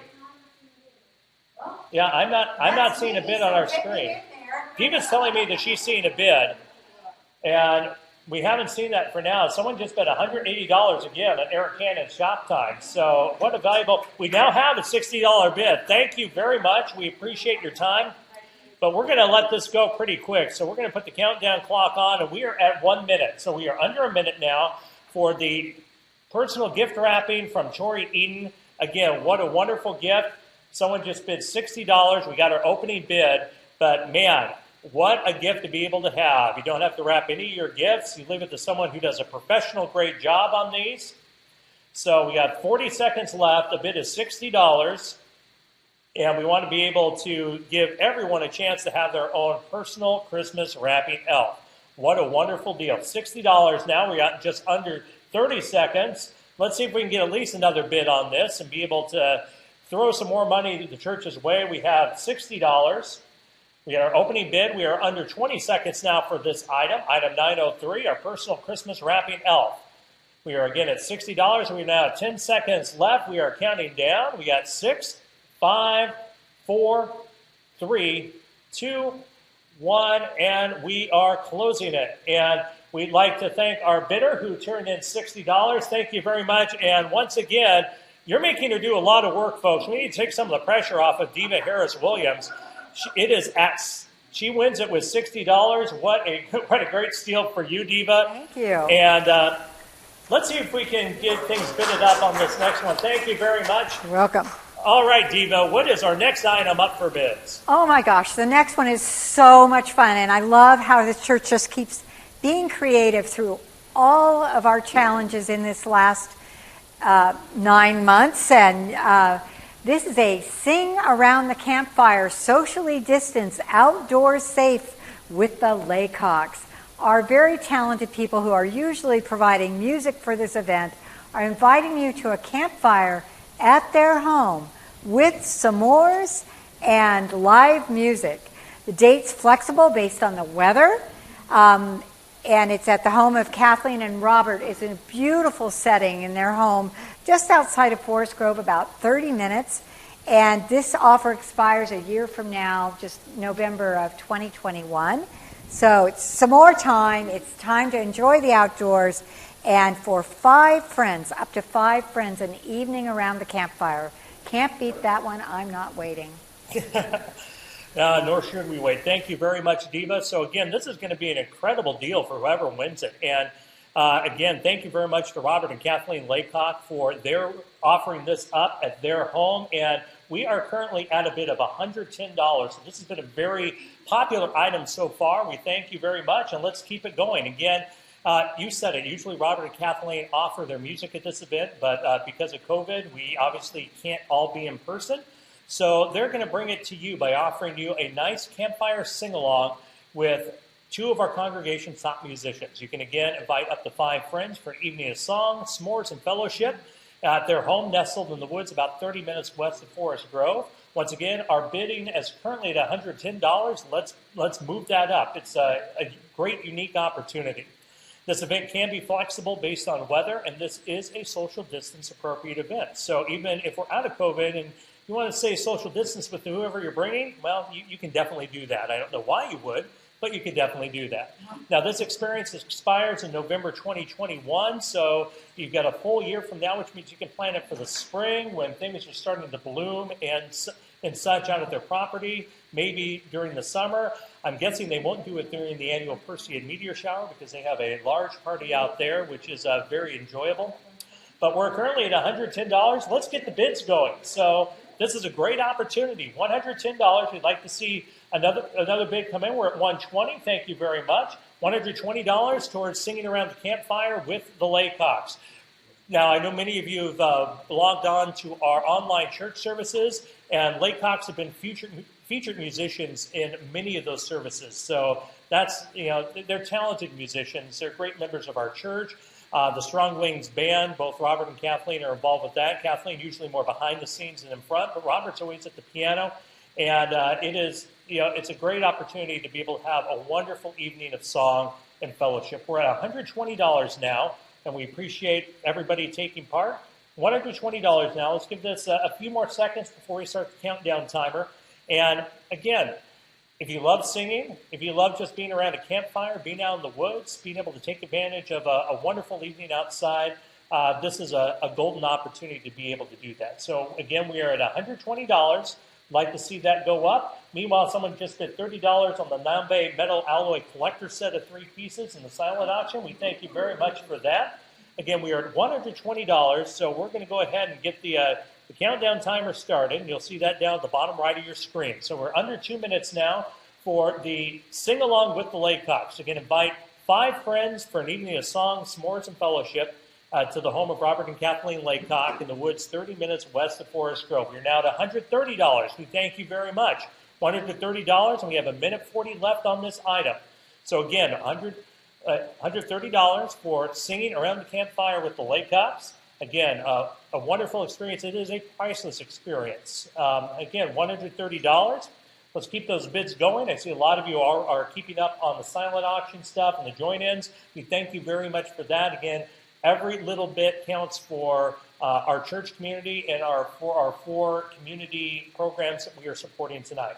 Yeah, I'm not seeing a bid on our screen. Diva's telling me that she's seeing a bid, and we haven't seen that for now. Someone just bet $180 again at Eric Cannon Shop Time. So what a valuable... We now have a $60 bid. Thank you very much. We appreciate your time. But we're going to let this go pretty quick. So we're going to put the countdown clock on, and we are at 1 minute. So we are under a minute now for the personal gift wrapping from Tori Eden. Again, what a wonderful gift. Someone just bid $60. We got our opening bid. But man, what a gift to be able to have. You don't have to wrap any of your gifts. You leave it to someone who does a professional great job on these. So we got 40 seconds left. The bid is $60. And we want to be able to give everyone a chance to have their own personal Christmas wrapping elf. What a wonderful deal. $60 now. We got just under 30 seconds. Let's see if we can get at least another bid on this and be able to throw some more money the church's way. We have $60. We got our opening bid. We are under 20 seconds now for this item. Item 903, our personal Christmas wrapping elf. We are again at $60, and we now have 10 seconds left. We are counting down. We got 6, 5, 4, 3, 2, 1, and we are closing it. And we'd like to thank our bidder who turned in $60. Thank you very much. And once again, you're making her do a lot of work, folks. We need to take some of the pressure off of Diva Harris-Williams. She wins it with $60. What a great steal for you, Diva. Thank you. And let's see if we can get things bidded up on this next one. Thank you very much. You're welcome. All right, Diva, what is our next item up for bids? Oh my gosh, the next one is so much fun, and I love how the church just keeps being creative through all of our challenges in this last 9 months, and This is a Sing Around the Campfire, socially distanced, outdoors safe with the LACOCKS. Our very talented people who are usually providing music for this event are inviting you to a campfire at their home with s'mores and live music. The date's flexible based on the weather, and it's at the home of Kathleen and Robert. It's a beautiful setting in their home just outside of Forest Grove, about 30 minutes. And this offer expires a year from now, just November of 2021. So it's some more time. It's time to enjoy the outdoors. And for 5 friends, up to 5 friends, an evening around the campfire. Can't beat that one. I'm not waiting. Nor should we wait. Thank you very much, Diva. So again, this is going to be an incredible deal for whoever wins it. And again, thank you very much to Robert and Kathleen Laycock for their offering this up at their home. And we are currently at a bid of $110. So this has been a very popular item so far. We thank you very much, and let's keep it going. Again, you said it. Usually Robert and Kathleen offer their music at this event, but because of COVID, we obviously can't all be in person. So they're going to bring it to you by offering you a nice campfire sing-along with 2 of our congregation's top musicians. You can, again, invite up to 5 friends for an evening of song, s'mores, and fellowship at their home nestled in the woods about 30 minutes west of Forest Grove. Once again, our bidding is currently at $110. Let's move that up. It's a great, unique opportunity. This event can be flexible based on weather, and this is a social distance appropriate event. So even if we're out of COVID and you want to stay social distance with whoever you're bringing, well, you can definitely do that. I don't know why you would, but you can definitely do that. Now, this experience expires in November 2021, so you've got a full year from now, which means you can plan it for the spring when things are starting to bloom and such out at their property, maybe during the summer. I'm guessing they won't do it during the annual Perseid meteor shower because they have a large party out there, which is very enjoyable. But we're currently at $110. Let's get the bids going. So this is a great opportunity. $110. We'd like to see another bid come in. We're at $120. Thank you very much. $120 towards singing around the campfire with the Laycocks. Now, I know many of you have logged on to our online church services, and Laycocks have been featured musicians in many of those services. So that's, they're talented musicians. They're great members of our church. The Strong Wings Band, both Robert and Kathleen are involved with that. Kathleen usually more behind the scenes and in front, but Robert's always at the piano. And it is, it's a great opportunity to be able to have a wonderful evening of song and fellowship. We're at $120 now, and we appreciate everybody taking part. $120 now. Let's give this a few more seconds before we start the countdown timer. And again, if you love singing, if you love just being around a campfire, being out in the woods, being able to take advantage of a wonderful evening outside, this is a golden opportunity to be able to do that. So again, we are at $120. Like to see that go up. Meanwhile, someone just bid $30 on the Nambe metal alloy collector set of 3 pieces in the silent auction. We thank you very much for that. Again, we are at $120, so we're going to go ahead and get the countdown timer started, and you'll see that down at the bottom right of your screen. So we're under 2 minutes now for the sing-along with the Laycocks. Again, invite 5 friends for an evening of song, s'mores, and fellowship to the home of Robert and Kathleen Laycock in the woods 30 minutes west of Forest Grove. We're now at $130. We thank you very much. $130, and we have 1:40 left on this item. So again, $130 for singing around the campfire with the Laycocks. Again, a wonderful experience. It is a priceless experience. Again, $130. Let's keep those bids going. I see a lot of you are keeping up on the silent auction stuff and the join-ins. We thank you very much for that. Again, every little bit counts for our church community and for our 4 community programs that we are supporting tonight.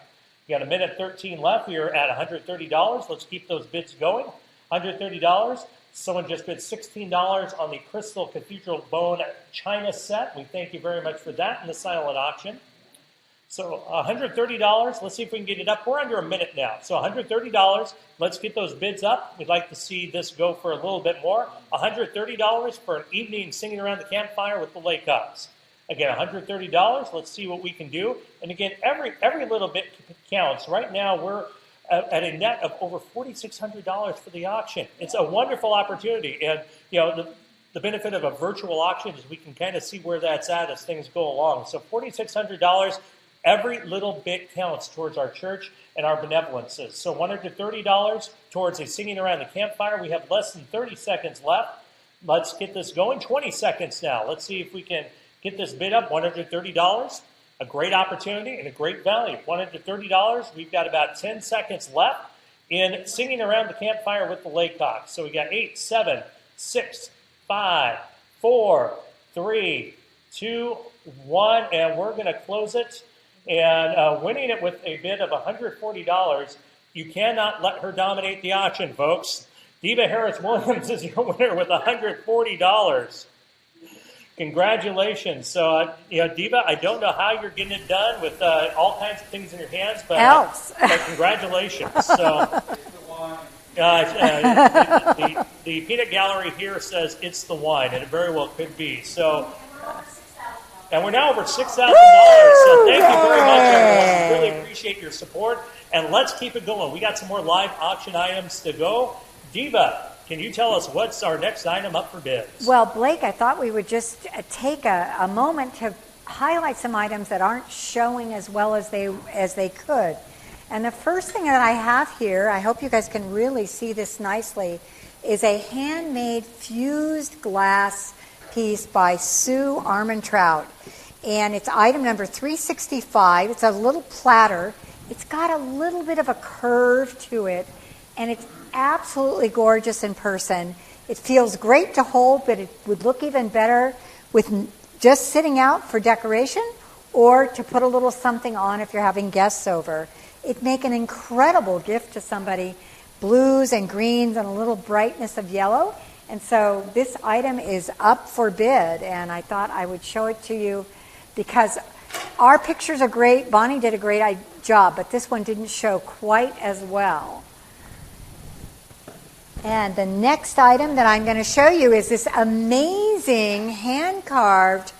We got 1:13 left. We are at $130. Let's keep those bids going. $130. Someone just bid $16 on the Crystal Cathedral Bone China set. We thank you very much for that in the silent auction. So $130. Let's see if we can get it up. We're under a minute now. So $130. Let's get those bids up. We'd like to see this go for a little bit more. $130 for an evening singing around the campfire with the Laycocks. Again, $130. Let's see what we can do. And again, every little bit counts. Right now, we're at a net of over $4,600 for the auction. It's a wonderful opportunity. And, the the benefit of a virtual auction is we can kind of see where that's at as things go along. So $4,600, every little bit counts towards our church and our benevolences. So $130 towards a singing around the campfire. We have less than 30 seconds left. Let's get this going. 20 seconds now. Let's see if we can get this bid up. $130. A great opportunity and a great value. $130. We've got about 10 seconds left in singing around the campfire with the LACOCKS. So we got 8, 7, 6, 5, 4, 3, 2, 1, and we're going to close it. And winning it with a bid of $140. You cannot let her dominate the auction, folks. Diva Harris-Williams is your winner with $140. Congratulations. So, Diva, I don't know how you're getting it done with all kinds of things in your hands, but congratulations. So, the peanut gallery here says it's the wine, and it very well could be. So, and we're now over $6,000. So thank you very much, everyone. We really appreciate your support, and let's keep it going. We got some more live auction items to go. Diva, can you tell us what's our next item up for bids? Well, Blake, I thought we would just take a moment to highlight some items that aren't showing as well as they could. And the first thing that I have here, I hope you guys can really see this nicely, is a handmade fused glass piece by Sue Armentrout. And it's item number 365. It's a little platter. It's got a little bit of a curve to it, and it's absolutely gorgeous in person. It feels great to hold, but it would look even better with just sitting out for decoration or to put a little something on if you're having guests over. It'd make an incredible gift to somebody, blues and greens and a little brightness of yellow. And so this item is up for bid, and I thought I would show it to you because our pictures are great. Bonnie did a great job, but this one didn't show quite as well. And the next item that I'm going to show you is this amazing hand-carved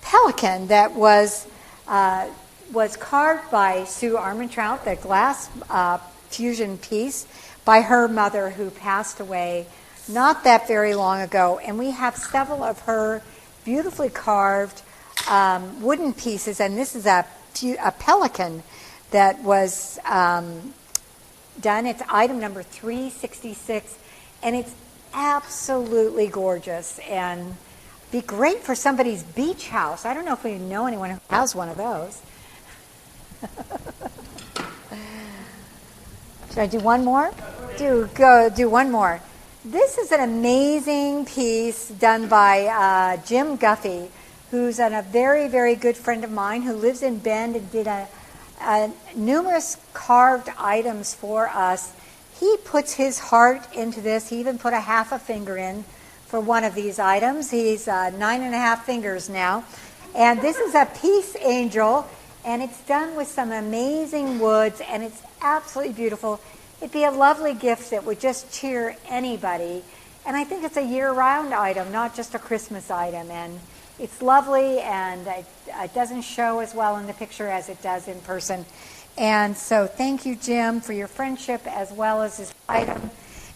pelican that was carved by Sue Armentrout, the glass fusion piece, by her mother who passed away not that very long ago. And we have several of her beautifully carved wooden pieces, and this is a pelican that was done. It's item number 366, and it's absolutely gorgeous and be great for somebody's beach house. I don't know if we know anyone who has one of those. Should I do one more? Do one more. This is an amazing piece done by Jim Guffey, who's a very, very good friend of mine who lives in Bend and did numerous carved items for us. He puts his heart into this. He even put a half a finger in for one of these items. He's 9.5 fingers now. And this is a peace angel, and it's done with some amazing woods, and it's absolutely beautiful. It'd be a lovely gift that would just cheer anybody. And I think it's a year-round item, not just a Christmas item. And it's lovely, and it doesn't show as well in the picture as it does in person. And so thank you, Jim, for your friendship as well as this item.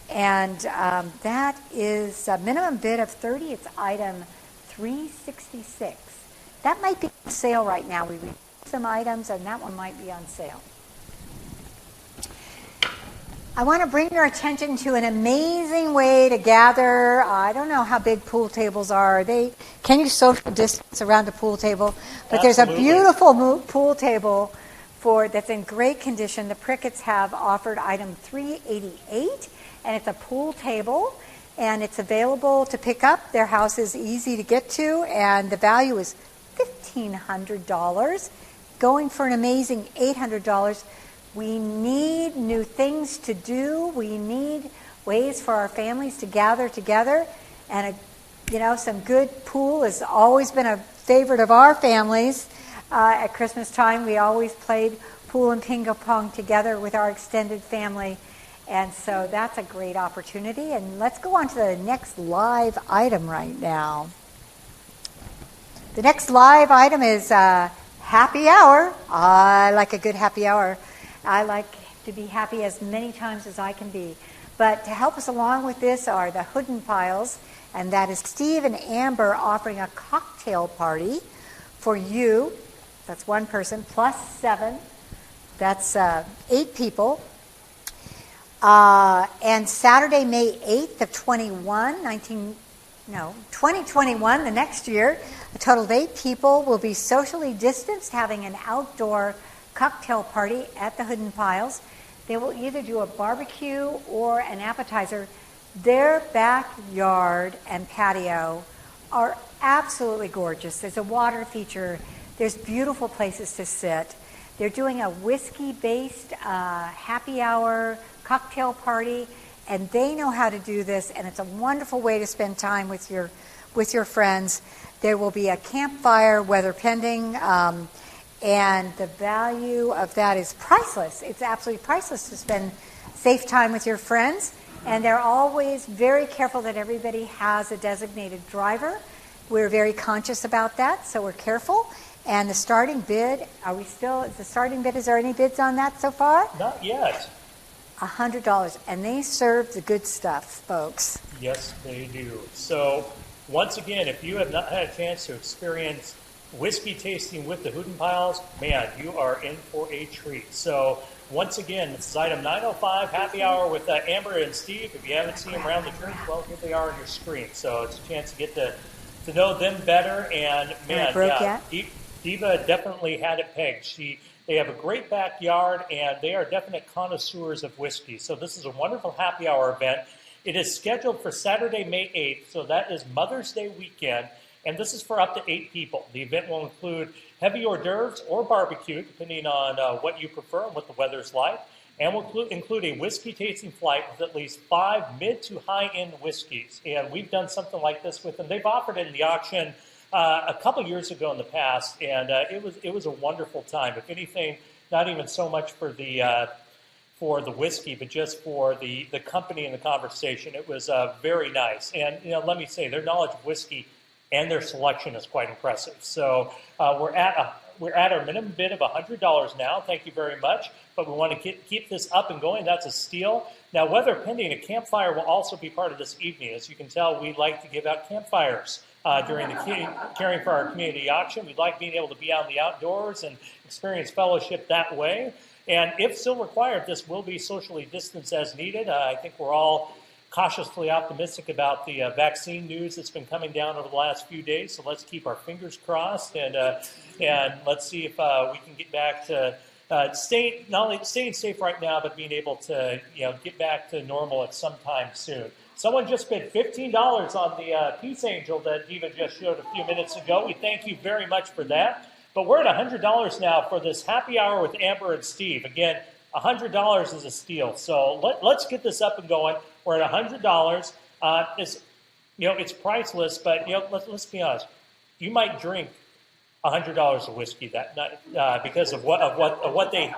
And that is a minimum bid of $30. It's item 366. That might be on sale right now. We read some items, and that one might be on sale. I want to bring your attention to an amazing way to gather. I don't know how big pool tables are. Can you social distance around a pool table? But Absolutely. There's a beautiful pool table that's in great condition. The Pricketts have offered item 388, and it's a pool table, and it's available to pick up. Their house is easy to get to, and the value is $1,500, going for an amazing $800. We need new things to do. We need ways for our families to gather together. And, some good pool has always been a favorite of our families. At Christmas time, we always played pool and ping pong together with our extended family. And so that's a great opportunity. And let's go on to the next live item right now. The next live item is happy hour. I like a good happy hour. I like to be happy as many times as I can be. But to help us along with this are the Piles, and that is Steve and Amber offering a cocktail party for you. That's one person, plus 7. That's 8 people. And Saturday, May 8th of 2021, the next year, a total of 8 people will be socially distanced, having an outdoor cocktail party at the Piles. They will either do a barbecue or an appetizer. Their backyard and patio are absolutely gorgeous. There's a water feature. There's beautiful places to sit. They're doing a whiskey-based happy hour cocktail party, and they know how to do this, and it's a wonderful way to spend time with your friends. There will be a campfire, weather pending, and the value of that is priceless. It's absolutely priceless to spend safe time with your friends, and they're always very careful that everybody has a designated driver. We're very conscious about that, so we're careful. And the starting bid, is there any bids on that so far? Not yet. $100, and they serve the good stuff, folks. Yes, they do. So, once again, if you have not had a chance to experience whiskey tasting with the Piles, man, you are in for a treat. So, once again, this is item 905, happy hour with Amber and Steve. If you haven't seen them around the church, well, here they are on your screen. So, it's a chance to get to know them better. And, man, Diva definitely had it pegged. They have a great backyard, and they are definite connoisseurs of whiskey. So this is a wonderful happy hour event. It is scheduled for Saturday, May 8th, so that is Mother's Day weekend, and this is for up to 8 people. The event will include heavy hors d'oeuvres or barbecue, depending on what you prefer and what the weather's like, and will include a whiskey tasting flight with at least 5 mid to high-end whiskeys. And we've done something like this with them. They've offered it in the auction a couple years ago in the past, and it was a wonderful time. If anything, not even so much for the whiskey, but just for the company and the conversation. It was very nice. And let me say, their knowledge of whiskey and their selection is quite impressive. So we're at our minimum bid of $100 now. Thank you very much. But we want to keep this up and going. That's a steal. Now, weather pending, a campfire will also be part of this evening. As you can tell, we like to give out campfires during the caring for our community auction. We'd like being able to be out in the outdoors and experience fellowship that way. And if still required, this will be socially distanced as needed. I think we're all cautiously optimistic about the vaccine news that's been coming down over the last few days. So let's keep our fingers crossed, and let's see if we can get back to not only staying safe right now, but being able to get back to normal at some time soon. Someone just bid $15 on the Peace Angel that Diva just showed a few minutes ago. We thank you very much for that. But we're at $100 now for this happy hour with Amber and Steve. Again, $100 is a steal. So let's get this up and going. We're at $100. It's priceless, but let's be honest. You might drink $100 of whiskey that night because of what they.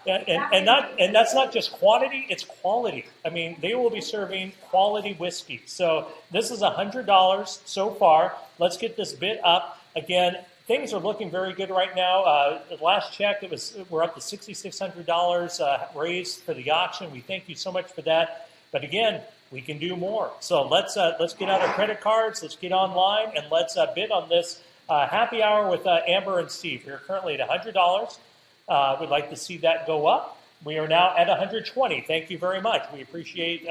And that's not just quantity, it's quality. I mean, they will be serving quality whiskey. So this is $100 so far. Let's get this bid up. Again, things are looking very good right now. The last check, we're up to $6,600 raised for the auction. We thank you so much for that. But again, we can do more. So let's get out our credit cards, let's get online, and let's bid on this happy hour with Amber and Steve. We're currently at $100. We'd like to see that go up. We are now at $120. Thank you very much. We appreciate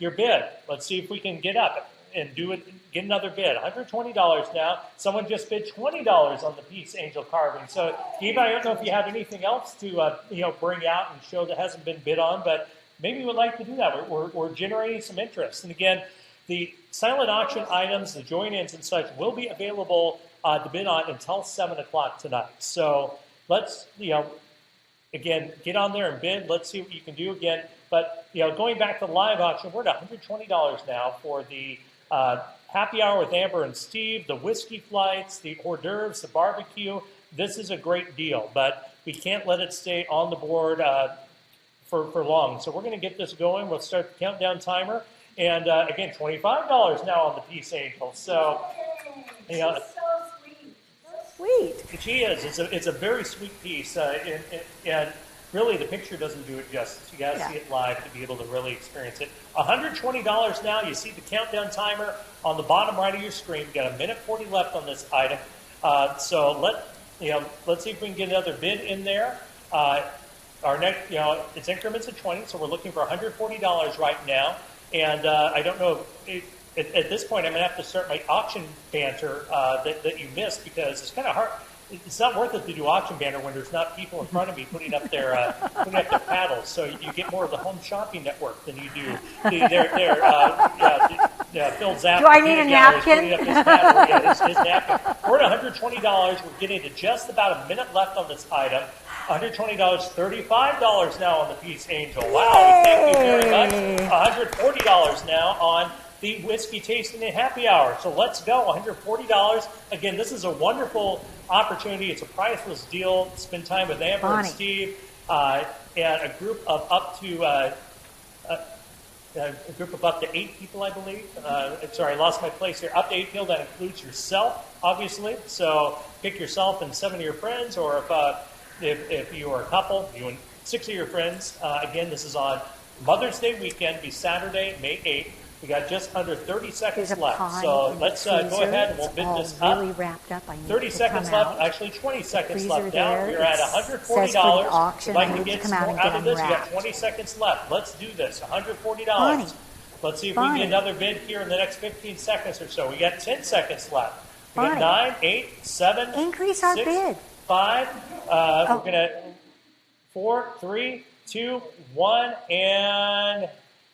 your bid. Let's see if we can get up and get another bid. $120 now. Someone just bid $20 on the Peace Angel carving. So, Eva, I don't know if you have anything else to bring out and show that hasn't been bid on, but maybe you would like to do that. We're generating some interest. And again, the silent auction items, the join-ins and such, will be available to bid on until 7 o'clock tonight. So let's, again, get on there and bid. Let's see what you can do again. But, going back to the live auction, we're at $120 now for the happy hour with Amber and Steve, the whiskey flights, the hors d'oeuvres, the barbecue. This is a great deal, but we can't let it stay on the board for long. So we're going to get this going. We'll start the countdown timer. And, again, $25 now on the Peace Angel. So, Sweet. She is. It's a very sweet piece. And really the picture doesn't do it justice. You got to see it live to be able to really experience it. $120 now. You see the countdown timer on the bottom right of your screen. We've got 1:40 left on this item. So let's see if we can get another bid in there. Our next, it's increments of 20, so we're looking for $140 right now. And I don't know at this point I'm going to have to start my auction banter that you missed, because it's kind of hard. It's not worth it to do auction banner when there's not people in front of me putting up their paddles. So you get more of the home shopping network than you do Phil Zapp. Do I need a napkin? His napkin. We're at $120. We're getting to just about a minute left on this item. $120, $35 now on the Peace Angel. Wow, thank you very much. $140 now on the Whiskey Tasting and Happy Hour. So let's go, $140. Again, this is a wonderful opportunity. It's a priceless deal. Spend time with Amber and Steve and a group of up to 8 people, I believe. Sorry, I lost my place here. Up to 8 people. That includes yourself, obviously. So pick yourself and 7 of your friends, or if you are a couple, you and 6 of your friends. Again, this is on Mother's Day weekend. It'll be Saturday, May 8th. We got just under 30 seconds left. So let's go ahead and we'll bid this up. Really wrapped up. 30 seconds left, actually 20 seconds left now. We're at $140. We'd like to get some more out of this. We got 20 seconds left. Let's do this, $140. Let's see if we can get another bid here in the next 15 seconds or so. We got 10 seconds left. We got 9, 8, 7, increase our 6, bid. 5. We're going to 4, 3, 2, 1, and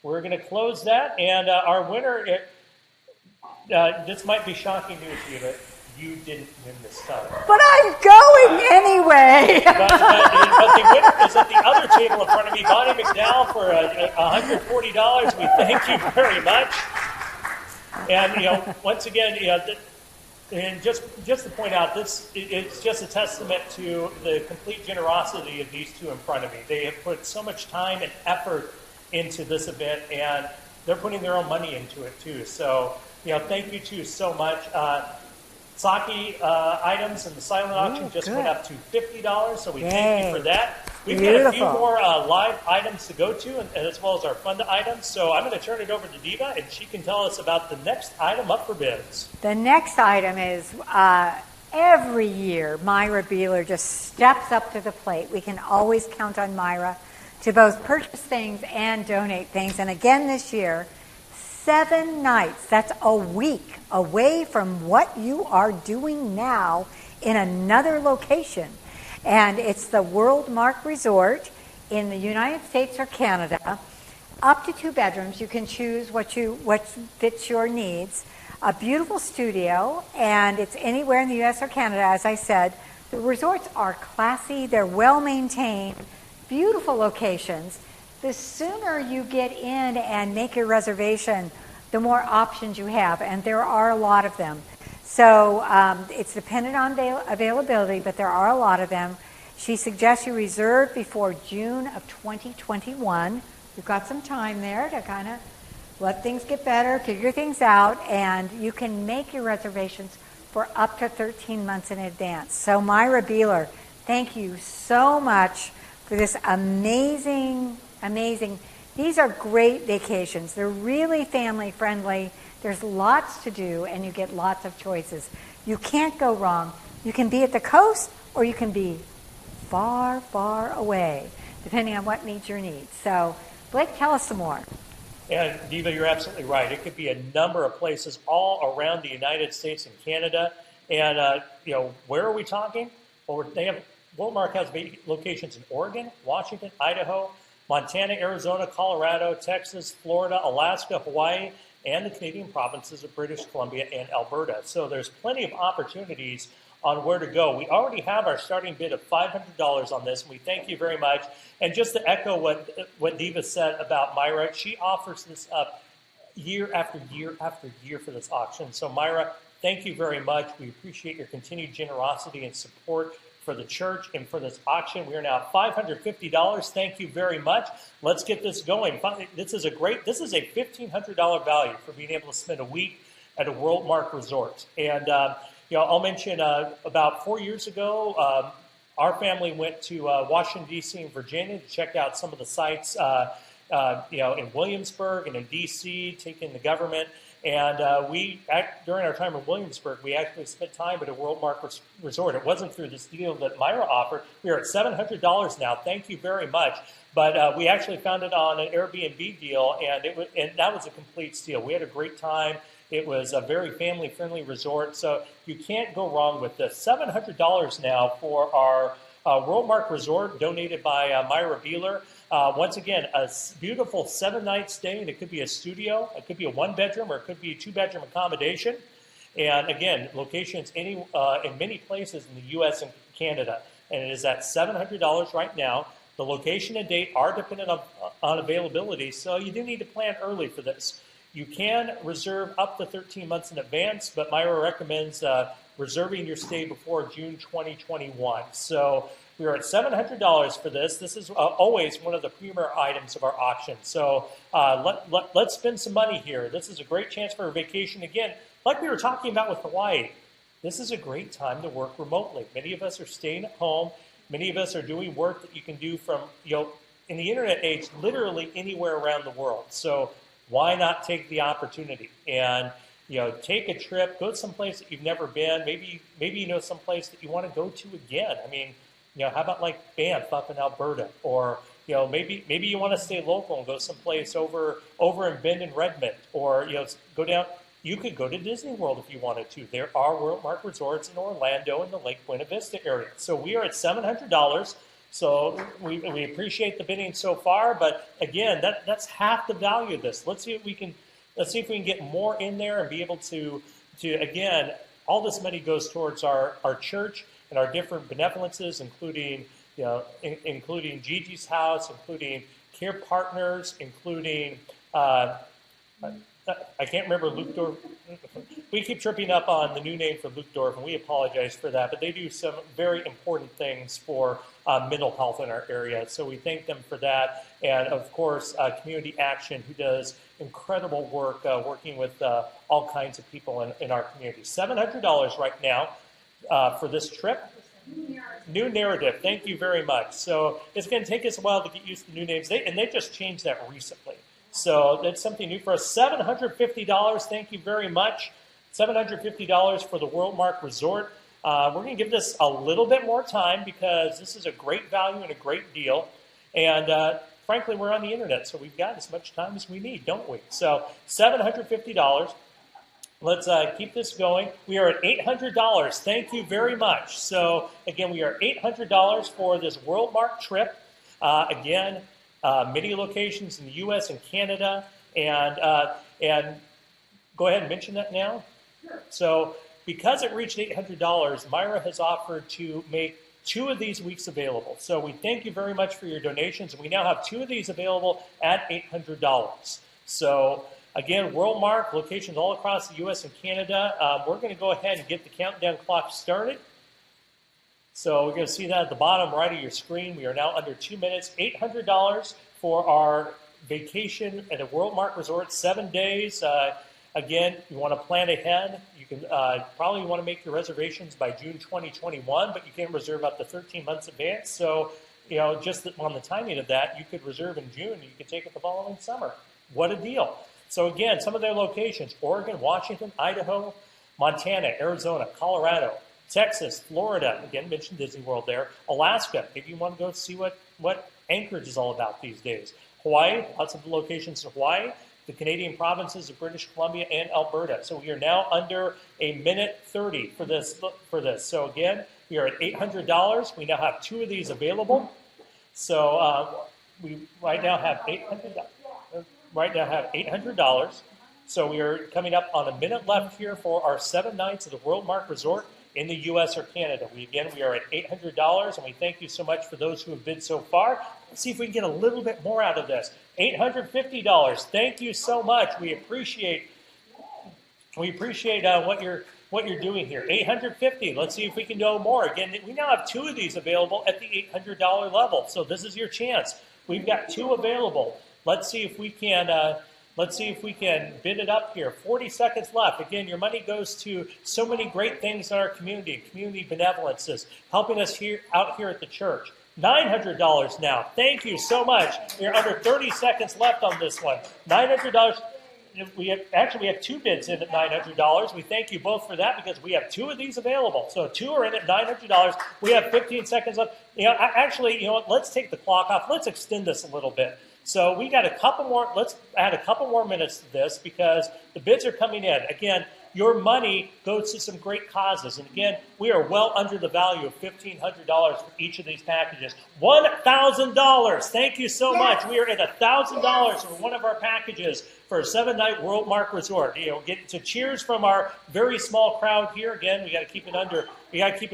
we're going to close that. And our winner, this might be shocking news to you, but you didn't win this time. But I'm going anyway. but the winner is at the other table in front of me, Bonnie McDowell, for $140. We thank you very much. And once again, and just to point out, it's just a testament to the complete generosity of these two in front of me. They have put so much time and effort into this event, and they're putting their own money into it too. So, thank you two so much. Sake items in the silent auction just went up to $50, so we thank you for that. We've got a few more live items to go to, and as well as our fun items. So I'm going to turn it over to Diva, and she can tell us about the next item up for bids. The next item is every year Myra Beeler just steps up to the plate. We can always count on Myra to both purchase things and donate things. And again this year, 7 nights, that's a week away from what you are doing now in another location. And it's the WORLDMARK Resort in the United States or Canada. Up to 2 bedrooms. You can choose what fits your needs. A beautiful studio, and it's anywhere in the U.S. or Canada, as I said. The resorts are classy. They're well-maintained. Beautiful locations. The sooner you get in and make your reservation, the more options you have, and there are a lot of them. So it's dependent on availability, but there are a lot of them. She suggests you reserve before June of 2021. You've got some time there to kind of let things get better, figure things out, and you can make your reservations for up to 13 months in advance. So Myra Beeler, thank you so much for this amazing. These are great vacations. They're really family friendly. There's lots to do, and you get lots of choices. You can't go wrong. You can be at the coast, or you can be far, far away, depending on what meets your needs. So, Blake, tell us some more. And Diva, you're absolutely right. It could be a number of places all around the United States and Canada. And, where are we talking? Well, WORLDMARK has locations in Oregon, Washington, Idaho, Montana, Arizona, Colorado, Texas, Florida, Alaska, Hawaii, and the Canadian provinces of British Columbia and Alberta. So there's plenty of opportunities on where to go. We already have our starting bid of $500 on this, and we thank you very much. And just to echo what Diva said about Myra, she offers this up year after year after year for this auction. So Myra, thank you very much. We appreciate your continued generosity and support for the church and for this auction. We are now at $550. Thank you very much. Let's get this going. This is a $1,500 value for being able to spend a week at a WORLDMARK resort. And I'll mention about 4 years ago, Our family went to Washington, D.C. and Virginia to check out some of the sites in Williamsburg and in D.C., taking the government. And during our time in Williamsburg, we actually spent time at a WorldMark resort. It wasn't through this deal that Myra offered. We are at $700 now. Thank you very much. But we actually found it on an Airbnb deal, and that was a complete steal. We had a great time. It was a very family-friendly resort, so you can't go wrong with this. $700 now for our WorldMark resort, donated by Myra Beeler. Once again, a beautiful 7-night stay, and it could be a studio, it could be a 1-bedroom, or it could be a 2-bedroom accommodation. And again, locations in many places in the U.S. and Canada. And it is at $700 right now. The location and date are dependent on availability, so you do need to plan early for this. You can reserve up to 13 months in advance, but Myra recommends reserving your stay before June 2021. So we are at $700 for this. This is always one of the premier items of our auction. So let's spend some money here. This is a great chance for a vacation. Again, like we were talking about with Hawaii, this is a great time to work remotely. Many of us are staying at home. Many of us are doing work that you can do from, in the internet age, literally anywhere around the world. So why not take the opportunity and, take a trip, go to some place that you've never been, maybe some place that you want to go to again. I mean, how about like Banff up in Alberta, or maybe you want to stay local and go someplace over in Bend and Redmond, or go down. You could go to Disney World if you wanted to. There are WorldMark resorts in Orlando and the Lake Buena Vista area. So we are at $700. So we appreciate the bidding so far, but again, that's half the value of this. Let's see if we can get more in there and be able to again, all this money goes towards our church and our different benevolences, including Gigi's House, including Care Partners, including I can't remember Luchtdorf. We keep tripping up on the new name for Luchtdorf, and we apologize for that, but they do some very important things for mental health in our area, so we thank them for that. And of course, Community Action, who does incredible work working with all kinds of people in our community. $700 right now for this trip. New narrative. Thank you very much. So it's going to take us a while to get used to new names, and they just changed that recently. So that's something new for us. $750, thank you very much. $750 for the WorldMark Resort. We're going to give this a little bit more time because this is a great value and a great deal. And frankly, we're on the internet, so we've got as much time as we need, don't we? So $750. Let's keep this going. We are at $800. Thank you very much. So again, we are $800 for this WorldMark trip. Again, many locations in the U.S. and Canada, and go ahead and mention that now. Sure. So because it reached $800, Myra has offered to make 2 of these weeks available. So we thank you very much for your donations, and we now have 2 of these available at $800. So again, WorldMark, locations all across the U.S. and Canada. We're going to go ahead and get the countdown clock started. So we're going to see that at the bottom right of your screen. We are now under 2 minutes. $800 for our vacation at a WorldMark resort, 7 days. Again, you want to plan ahead. You can probably want to make your reservations by June 2021, but you can reserve up to 13 months advance. So, just on the timing of that, you could reserve in June and you could take it the following summer. What a deal. So again, some of their locations: Oregon, Washington, Idaho, Montana, Arizona, Colorado, Texas, Florida, again, mentioned Disney World there, Alaska, maybe you want to go see what Anchorage is all about these days, Hawaii, lots of locations in Hawaii, the Canadian provinces of British Columbia and Alberta. So we are now under 1:30 for this. So again, we are at $800. We now have 2 of these available. So we right now have $800. So we are coming up on a minute left here for our 7 nights of the WorldMark Resort in the U.S. or Canada. We are at $800, and we thank you so much for those who have bid so far. Let's see if we can get a little bit more out of this. $850. Thank you so much. We appreciate what you're doing here. $850. Let's see if we can know more. Again, we now have 2 of these available at the $800 level. So this is your chance. We've got 2 available. Let's see if we can Let's see if we can bid it up here. 40 seconds left. Again, your money goes to so many great things in our community benevolences, helping us out here at the church. $900 now. Thank you so much. We're under 30 seconds left on this one. $900. We have 2 bids in at $900. We thank you both for that because we have 2 of these available. So 2 are in at $900. We have 15 seconds left. Let's take the clock off. Let's extend this a little bit. So we got a couple more. Let's add a couple more minutes to this because the bids are coming in. Again, your money goes to some great causes. And again, we are well under the value of $1,500 for each of these packages. $1,000. Thank you so much. We are at $1,000 for one of our packages for a 7-night WorldMark resort. Get to cheers from our very small crowd here. Again, we got to keep it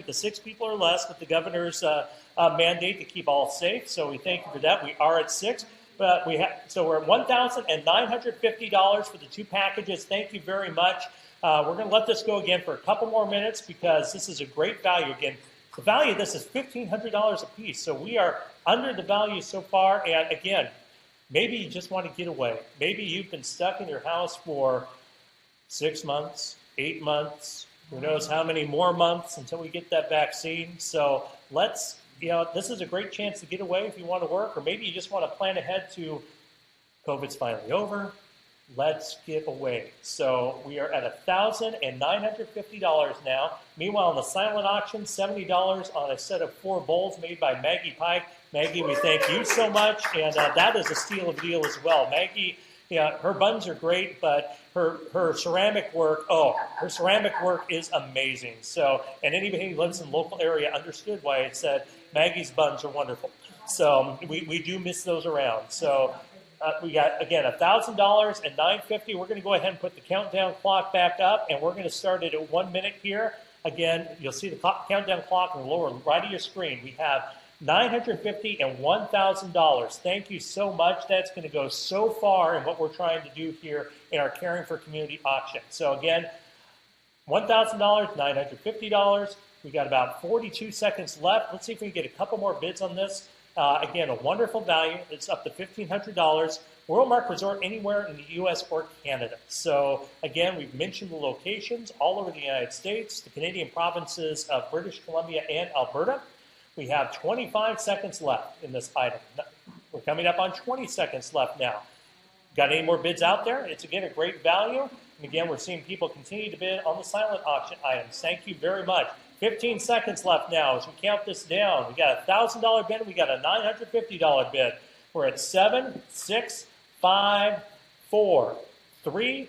to 6 people or less with the governor's mandate to keep all safe. So we thank you for that. We are at 6. But we're at $1,950 for the 2 packages. Thank you very much. We're going to let this go again for a couple more minutes because this is a great value. Again, the value of this is $1,500 a piece. So we are under the value so far. And again, maybe you just want to get away. Maybe you've been stuck in your house for 6 months, 8 months, who knows how many more months until we get that vaccine. So this is a great chance to get away if you want to work, or maybe you just want to plan ahead to COVID's finally over. Let's get away. So we are at $1,950 now. Meanwhile, on the silent auction, $70 on a set of 4 bowls made by Maggie Pike. Maggie, we thank you so much, and that is a steal of a deal as well. Maggie, her buns are great, but her ceramic work, her ceramic work is amazing. So, and anybody who lives in the local area understood why I said Maggie's buns are wonderful. So we do miss those around. So we got, again, $1,000 and $950. We're going to go ahead and put the countdown clock back up, and we're going to start it at 1 minute here. Again, you'll see the countdown clock in the lower right of your screen. We have $950 and $1,000. Thank you so much. That's going to go so far in what we're trying to do here in our Caring for Community auction. So again, $1,000, $950. We got about 42 seconds left. Let's see if we can get a couple more bids on this. Again, a wonderful value. It's up to $1,500. WorldMark Resort anywhere in the U.S. or Canada. So again, we've mentioned the locations all over the United States, the Canadian provinces of British Columbia and Alberta. We have 25 seconds left in this item. We're coming up on 20 seconds left now. Got any more bids out there? It's, again, a great value. And again, we're seeing people continue to bid on the silent auction items. Thank you very much. 15 seconds left now as we count this down. We got a $1,000 bid. We got a $950 bid. We're at 7, 6, 5, 4, 3,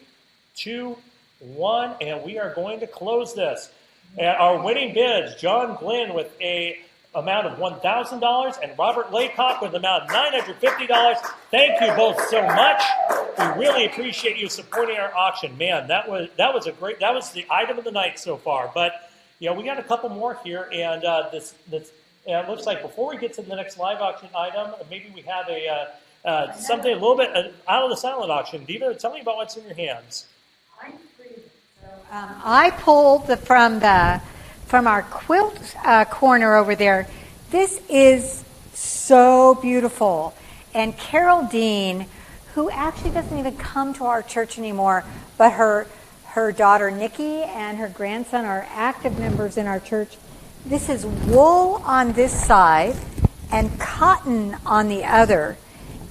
2, 1, and we are going to close this. And our winning bids, John Glenn with a amount of $1,000 and Robert Laycock with an amount of $950. Thank you both so much. We really appreciate you supporting our auction. Man, that was the item of the night so far. But we got a couple more here, and it looks like before we get to the next live auction item, maybe we have something a little bit out of the silent auction. Diva, tell me about what's in your hands. I pulled from our quilt corner over there. This is so beautiful. And Carol Dean, who actually doesn't even come to our church anymore, but her daughter Nikki and her grandson are active members in our church. This is wool on this side and cotton on the other.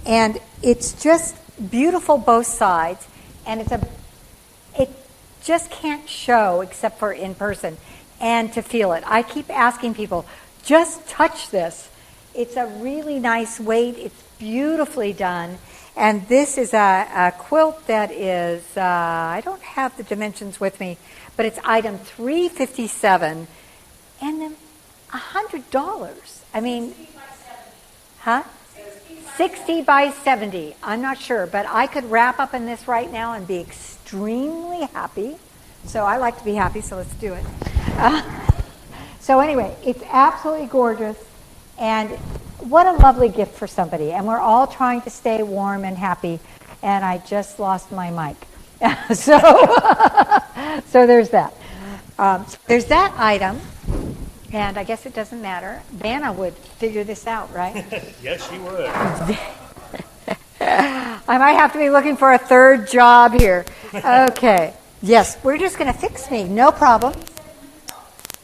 And it's just beautiful both sides. And it just can't show except for in person and to feel it. I keep asking people, just touch this. It's a really nice weight. It's beautifully done. And this is a quilt that is, I don't have the dimensions with me, but it's item 357 and then $100. I mean, 60 by 70. I'm not sure, but I could wrap up in this right now and be extremely happy. So I like to be happy, so let's do it. So anyway, it's absolutely gorgeous, and what a lovely gift for somebody. And we're all trying to stay warm and happy, and I just lost my mic. So there's that. There's that item, and I guess it doesn't matter. Vanna would figure this out, right? Yes, she would. I might have to be looking for a third job here. Okay. Yes, we're just going to fix me. No problem.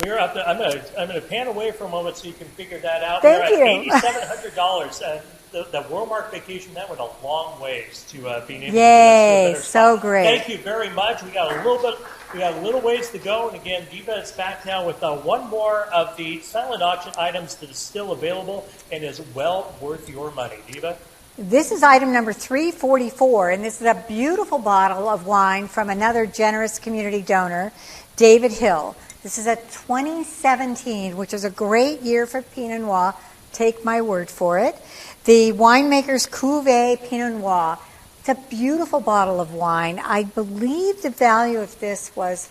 We're up to, I'm going to pan away for a moment so you can figure that out. Thank We're you. at $8,700. The WORLDMARK vacation, that went a long ways to being able to Yay, do this. so great. Thank you very much. We got a little ways to go. And again, Diva is back now with one more of the silent auction items that is still available and is well worth your money. Diva? This is item number 344, and this is a beautiful bottle of wine from another generous community donor, David Hill. This is a 2017, which is a great year for Pinot Noir. Take my word for it. The winemaker's Cuvée Pinot Noir. It's a beautiful bottle of wine. I believe the value of this was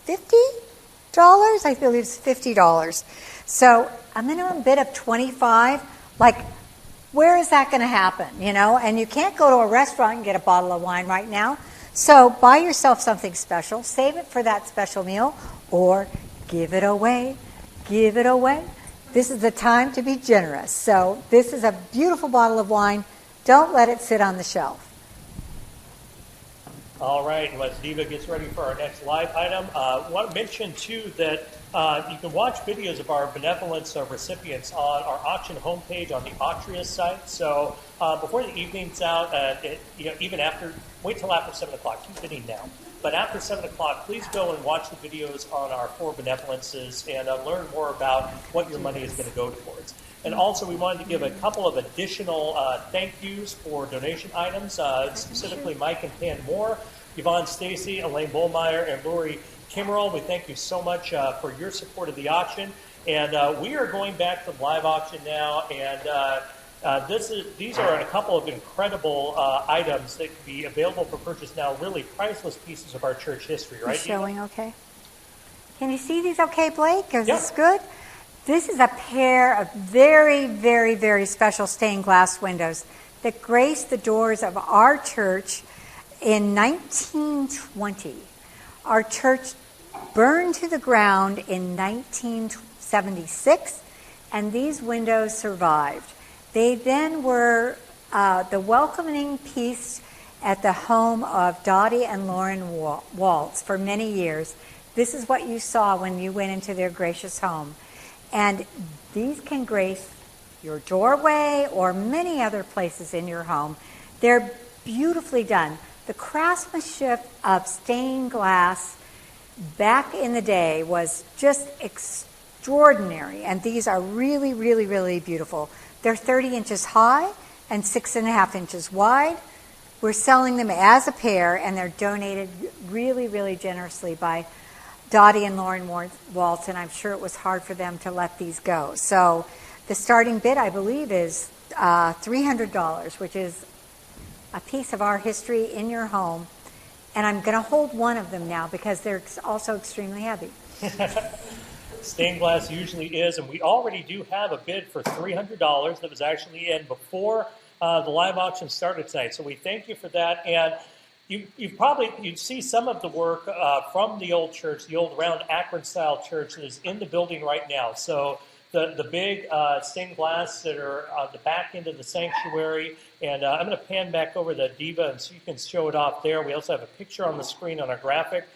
$50? I believe it's $50. So a minimum bid of $25, like, where is that going to happen, you know? And you can't go to a restaurant and get a bottle of wine right now. So buy yourself something special, save it for that special meal, or give it away. Give it away. This is the time to be generous. So this is a beautiful bottle of wine. Don't let it sit on the shelf. All right, and as Diva gets ready for our next live item, I want to mention, too, that you can watch videos of our benevolence recipients on our auction homepage on the Altria site. So before the evening's out, even after, wait till after 7 o'clock. Keep bidding now. But after 7 o'clock, please go and watch the videos on our 4 benevolences and learn more about what your money is going to go towards. And also, we wanted to give a couple of additional thank yous for donation items, specifically Mike and Pan Moore, Yvonne Stacy, Elaine Bollmeyer, and Lori Kimmerall. We thank you so much for your support of the auction. And we are going back to the live auction now, and these are a couple of incredible items that can be available for purchase now, really priceless pieces of our church history, right? It's showing okay. Can you see these okay, Blake? Is Yeah. this good? This is a pair of very, very, very special stained glass windows that graced the doors of our church in 1920. Our church burned to the ground in 1976, and these windows survived. They then were the welcoming piece at the home of Dottie and Lauren Waltz for many years. This is what you saw when you went into their gracious home. And these can grace your doorway or many other places in your home. They're beautifully done. The craftsmanship of stained glass back in the day was just extraordinary. And these are really, really, really beautiful. They're 30 inches high and 6.5 inches wide. We're selling them as a pair, and they're donated really, really generously by Dottie and Lauren Waltz, and I'm sure it was hard for them to let these go. So the starting bid, I believe, is $300, which is a piece of our history in your home. And I'm going to hold one of them now because they're also extremely heavy. Stained glass usually is, and we already do have a bid for $300 that was actually in before the live auction started tonight. So we thank you for that. And you'd see some of the work from the old church, the old round Akron-style church that is in the building right now. So the big stained glass that are the back end of the sanctuary. And I'm going to pan back over the Diva, and so you can show it off there. We also have a picture on the screen on our graphic.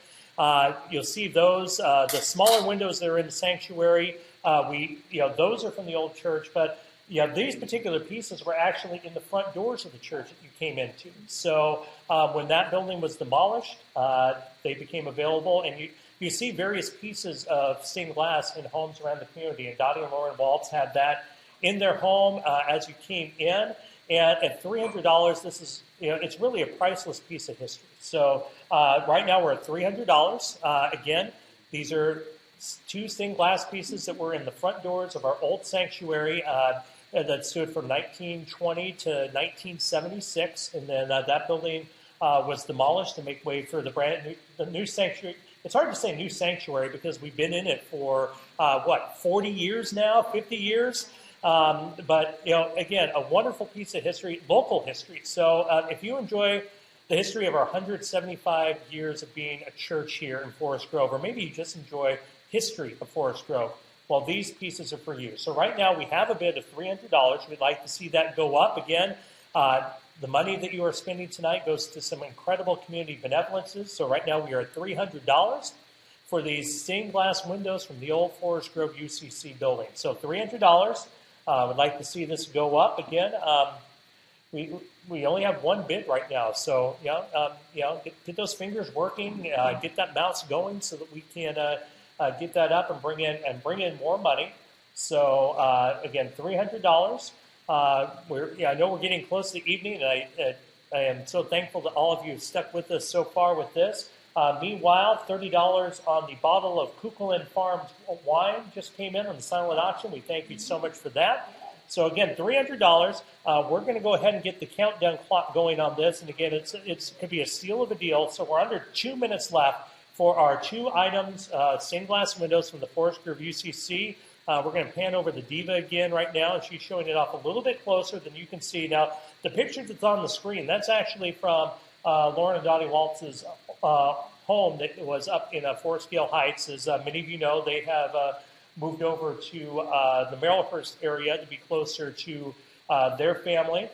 You'll see those, the smaller windows that are in the sanctuary. Those are from the old church, but these particular pieces were actually in the front doors of the church that you came into. So when that building was demolished, they became available, and you see various pieces of stained glass in homes around the community. And Dottie and Lauren Waltz had that in their home as you came in. And at $300, this is, it's really a priceless piece of history. So right now we're at $300. Again, these are 2 stained glass pieces that were in the front doors of our old sanctuary that stood from 1920 to 1976. And then that building was demolished to make way for the new sanctuary. It's hard to say new sanctuary because we've been in it for, 40 years now, 50 years? But, again, a wonderful piece of history, local history. So if you enjoy the history of our 175 years of being a church here in Forest Grove, or maybe you just enjoy history of Forest Grove, well, these pieces are for you. So right now we have a bid of $300. We'd like to see that go up. Again, The money that you are spending tonight goes to some incredible community benevolences. So right now we are at $300 for these stained glass windows from the old Forest Grove UCC building. So $300. Would like to see this go up again. We only have one bid right now, so get those fingers working, get that mouse going so that we can get that up and bring in more money. So again, $300. I know we're getting close to the evening, and I am so thankful that all of you have stuck with us so far with this. Meanwhile, $30 on the bottle of Kukulin Farms wine just came in on the silent auction. We thank you so much for that. So again, $300. We're going to go ahead and get the countdown clock going on this. And again, it could be a steal of a deal. So we're under 2 minutes left for our 2 items, stained glass windows from the Forest Grove UCC. We're going to pan over the Diva again right now, and she's showing it off a little bit closer than you can see. Now, the picture that's on the screen, that's actually from Lauren and Dottie Waltz's home that was up in Forest Gale Heights. As many of you know, they have moved over to the Marylandhurst area to be closer to their family.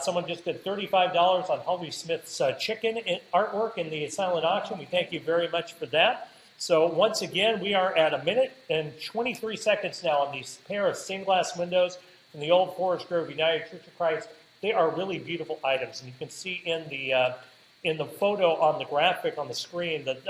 Someone just did $35 on Harvey Smith's chicken artwork in the silent auction. We thank you very much for that. So once again, we are at 1 minute and 23 seconds now on these pair of stained glass windows from the old Forest Grove United Church of Christ. They are really beautiful items, and you can see in the photo on the graphic on the screen that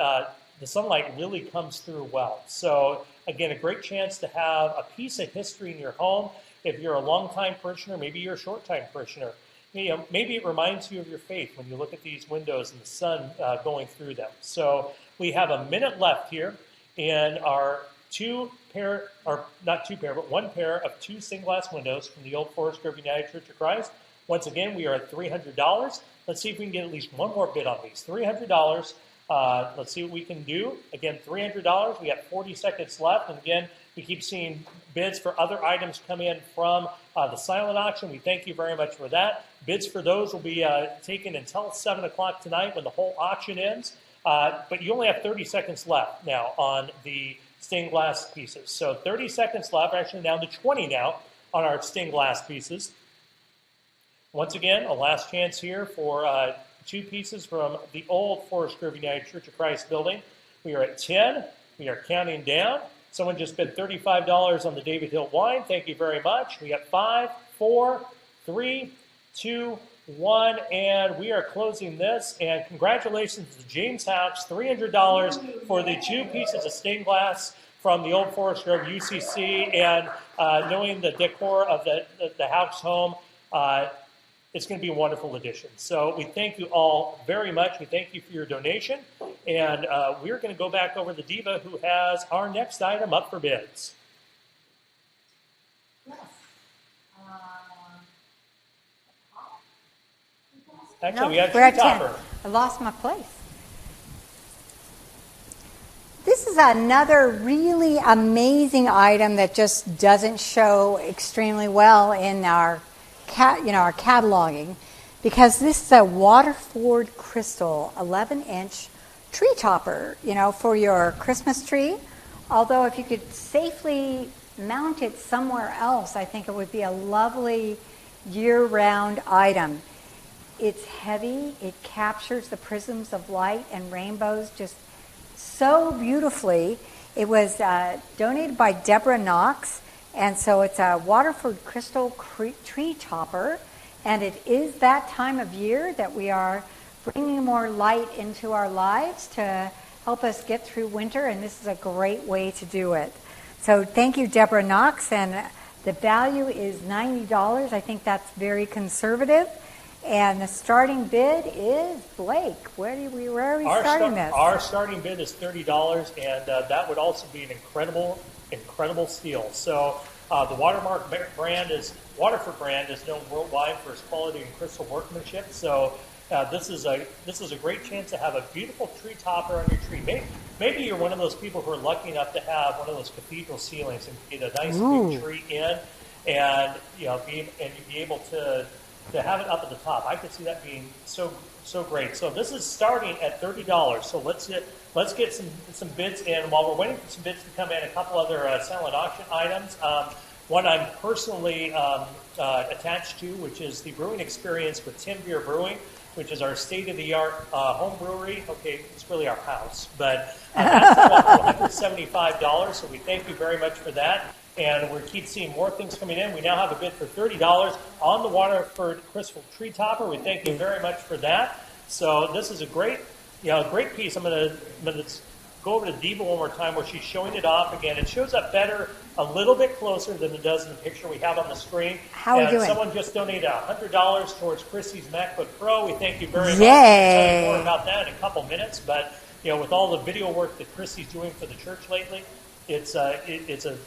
the sunlight really comes through well. So again, a great chance to have a piece of history in your home. If you're a long-time parishioner, maybe you're a short-time parishioner. Maybe it reminds you of your faith when you look at these windows and the sun going through them. So we have 1 minute left here in our one pair of 2 stained glass windows from the old Forest Grove United Church of Christ. Once again, we are at $300. Let's see if we can get at least one more bid on these. $300. Let's see what we can do. Again, $300. We have 40 seconds left. And again, we keep seeing bids for other items come in from the silent auction. We thank you very much for that. Bids for those will be taken until 7 o'clock tonight when the whole auction ends. But you only have 30 seconds left now on the stained glass pieces. So 30 seconds left, actually down to 20 now on our stained glass pieces. Once again, a last chance here for 2 pieces from the old Forest Grove United Church of Christ building. We are at 10. We are counting down. Someone just bid $35 on the David Hill wine. Thank you very much. We got 5, 4, 3, 2, 1, and we are closing this. And congratulations to James Houch, $300 for the 2 pieces of stained glass from the old Forest Grove UCC. And knowing the decor of the Houch home, it's going to be a wonderful addition. So we thank you all very much. We thank you for your donation. And we're going to go back over the Diva, who has our next item up for bids. Yes. Actually, we have we're at Tree 10. Topper. I lost my place. This is another really amazing item that just doesn't show extremely well in our our cataloging, because this is a Waterford crystal 11-inch tree topper, for your Christmas tree. Although if you could safely mount it somewhere else, I think it would be a lovely year-round item. It's heavy. It captures the prisms of light and rainbows just so beautifully. It was donated by Deborah Knox. And so it's a Waterford crystal tree topper, and it is that time of year that we are bringing more light into our lives to help us get through winter, and this is a great way to do it. So thank you, Deborah Knox, and the value is $90. I think that's very conservative. And the starting bid is Blake. Where are we starting this? Our starting bid is $30, and that would also be an incredible steal. So the Waterford brand is known worldwide for its quality and crystal workmanship. So this is a great chance to have a beautiful tree topper on your tree. Maybe you're one of those people who are lucky enough to have one of those cathedral ceilings and get a nice big tree in, and be able to have it up at the top. I could see that being so great. So this is starting at $30. So let's get some bids in. While we're waiting for some bids to come in, a couple other silent auction items. One I'm personally attached to, which is the brewing experience with Tim Beer Brewing, which is our state-of-the-art home brewery. Okay, it's really our house, but that's about $175, so we thank you very much for that. And we keep seeing more things coming in. We now have a bid for $30 on the Waterford Crystal Tree Topper. We thank you very much for that. So this is a great, great piece. I'm going to go over to Diva one more time where she's showing it off again. It shows up better, a little bit closer than it does in the picture we have on the screen. How are we doing? Someone just donated $100 towards Christy's MacBook Pro. We thank you very much. Yay. I'll tell you more about that in a couple minutes. But with all the video work that Christy's doing for the church lately, it's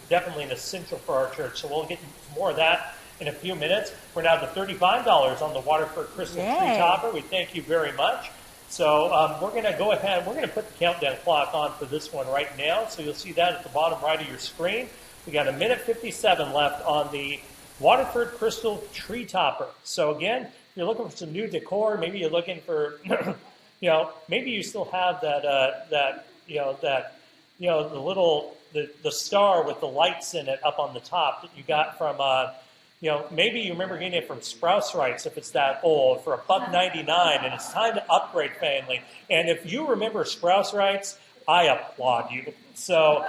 definitely an essential for our church. So we'll get more of that in a few minutes. We're now to $35 on the Waterford Crystal Tree Topper. We thank you very much. So we're going to go ahead. We're going to put the countdown clock on for this one right now. So you'll see that at the bottom right of your screen. We got 1:57 left on the Waterford Crystal Tree Topper. So again, if you're looking for some new decor, maybe you're looking for, maybe you still have the little the star with the lights in it up on the top that you got from. Maybe you remember getting it from Sprouse Rights if it's that old for $1.99, and it's time to upgrade, family. And if you remember Sprouse Rights, I applaud you. So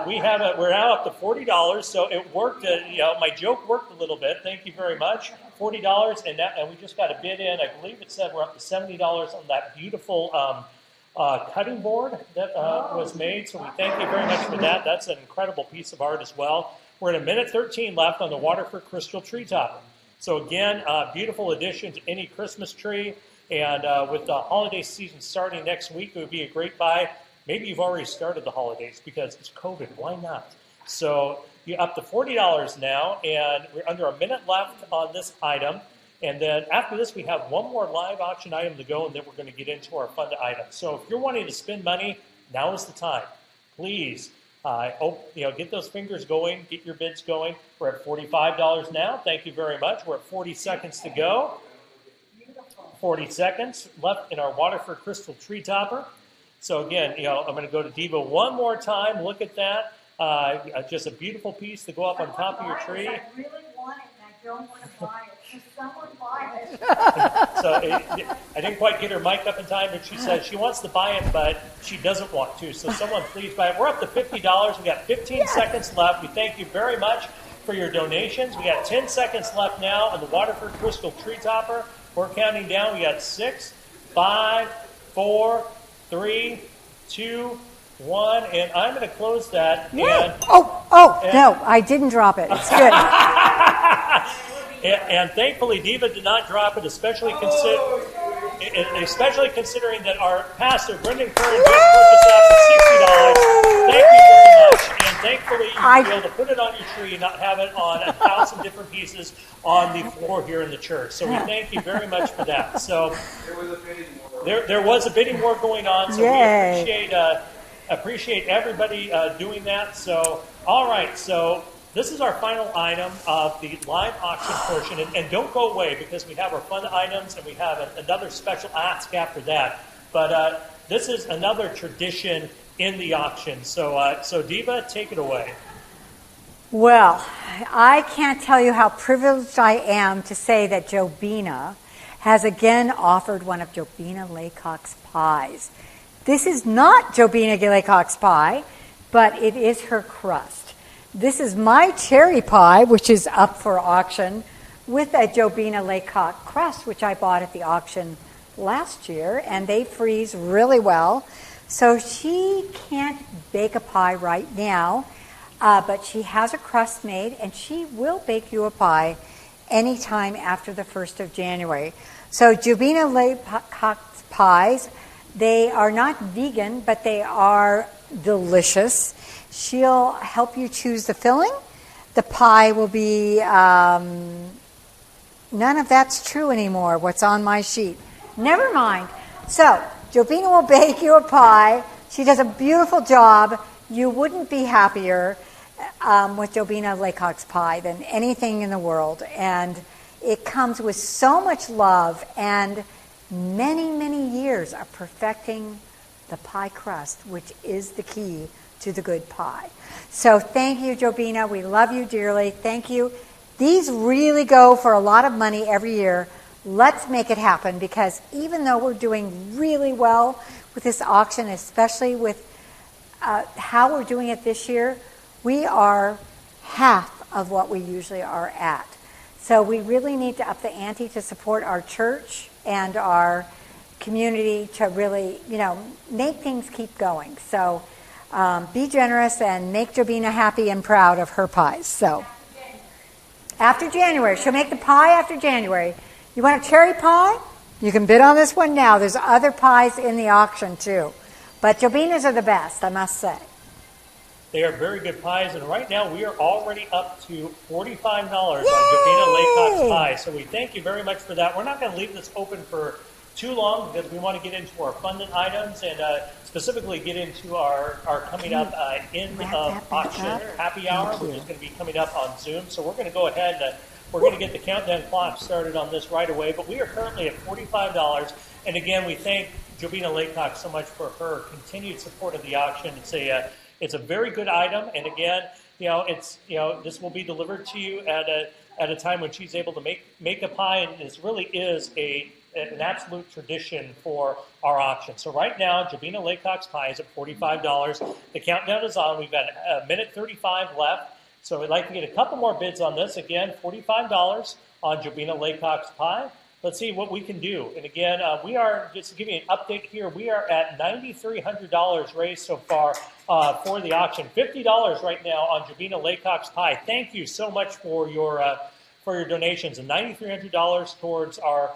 we're now up to $40. So it worked. My joke worked a little bit. Thank you very much. $40, and we just got a bid in. I believe it said we're up to $70 on that beautiful cutting board that was made. So we thank you very much for that. That's an incredible piece of art as well. We're at 1:13 left on the Waterford Crystal Tree Topper. So again, beautiful addition to any Christmas tree. And with the holiday season starting next week, it would be a great buy. Maybe you've already started the holidays because it's COVID. Why not? So you're up to $40 now, and we're under a minute left on this item. And then after this, we have one more live auction item to go, and then we're going to get into our fund item. So if you're wanting to spend money, now is the time. Please. Get those fingers going, get your bids going. We're at $45 now. Thank you very much. We're at 40 seconds to go. 40 seconds left in our Waterford Crystal Tree Topper. So again, I'm going to go to Diva one more time. Look at that. Just a beautiful piece to go up on top of your tree. I really want it, and I don't want to buy it. Can someone buy it? So I didn't quite get her mic up in time, but she said she wants to buy it, but she doesn't want to. So someone please buy it. We're up to $50. We got 15 seconds left. We thank you very much for your donations. We got 10 seconds left now on the Waterford Crystal Tree Topper. We're counting down. We got 6, 5, 4, 3, 2, 1, and I'm going to close that. Yeah. No, I didn't drop it. It's good. And thankfully, Diva did not drop it, especially considering that our pastor, Brendan Curran, just purchased that for $60. Thank you very much. And thankfully, you'll be able to put it on your tree and not have it on 1,000 different pieces on the floor here in the church. So we thank you very much for that. So there was a bidding war going on, so we appreciate everybody doing that. So, all right, so this is our final item of the live auction portion. And don't go away because we have our fun items and we have another special ask after that. But this is another tradition in the auction. So Diva, take it away. Well, I can't tell you how privileged I am to say that Jobina has again offered one of Jobina LACOCKS pies. This is not Jobina LACOCKS pie, but it is her crust. This is my cherry pie, which is up for auction, with a Jobina LACOCK crust, which I bought at the auction last year, and they freeze really well. So she can't bake a pie right now, but she has a crust made, and she will bake you a pie anytime after the 1st of January. So Jobina LACOCKS pies, they are not vegan, but they are delicious. She'll help you choose the filling. The pie will be, none of that's true anymore, what's on my sheet. Never mind. So, Jobina will bake you a pie. She does a beautiful job. You wouldn't be happier with Jobina LACOCKS pie than anything in the world. And it comes with so much love and many, many years of perfecting the pie crust, which is the key to the good pie. So thank you, Jobina. We love you dearly. Thank you. These really go for a lot of money every year. Let's make it happen, because even though we're doing really well with this auction, especially with how we're doing it this year, we are half of what we usually are at. So we really need to up the ante to support our church and our community to really, make things keep going. So be generous and make Jobina happy and proud of her pies. So after January, she'll make the pie after January. You want a cherry pie? You can bid on this one now. There's other pies in the auction too. But Jobina's are the best, I must say. They are very good pies, and right now we are already up to $45 on Jobina LACOCKS pie. So we thank you very much for that. We're not going to leave this open for too long, because we want to get into our funded items and specifically get into our coming up end of auction happy hour, which is going to be coming up on Zoom. So we're going to go ahead and we're going to get the countdown clock started on this right away. But we are currently at $45, and again, we thank Jobina LACOCKS so much for her continued support of the auction. It's a very good item, and again, this will be delivered to you at a time when she's able to make a pie, and this really is an absolute tradition for our auction. So right now, Jobina LACOCKS pie is at $45. The countdown is on. We've got a minute 35 left. So we'd like to get a couple more bids on this. Again, $45 on Jobina LACOCKS pie. Let's see what we can do. And again, we are, just to give you an update here, we are at $9,300 raised so far for the auction. $50 right now on Jobina LACOCKS pie. Thank you so much for your donations. And $9,300 towards our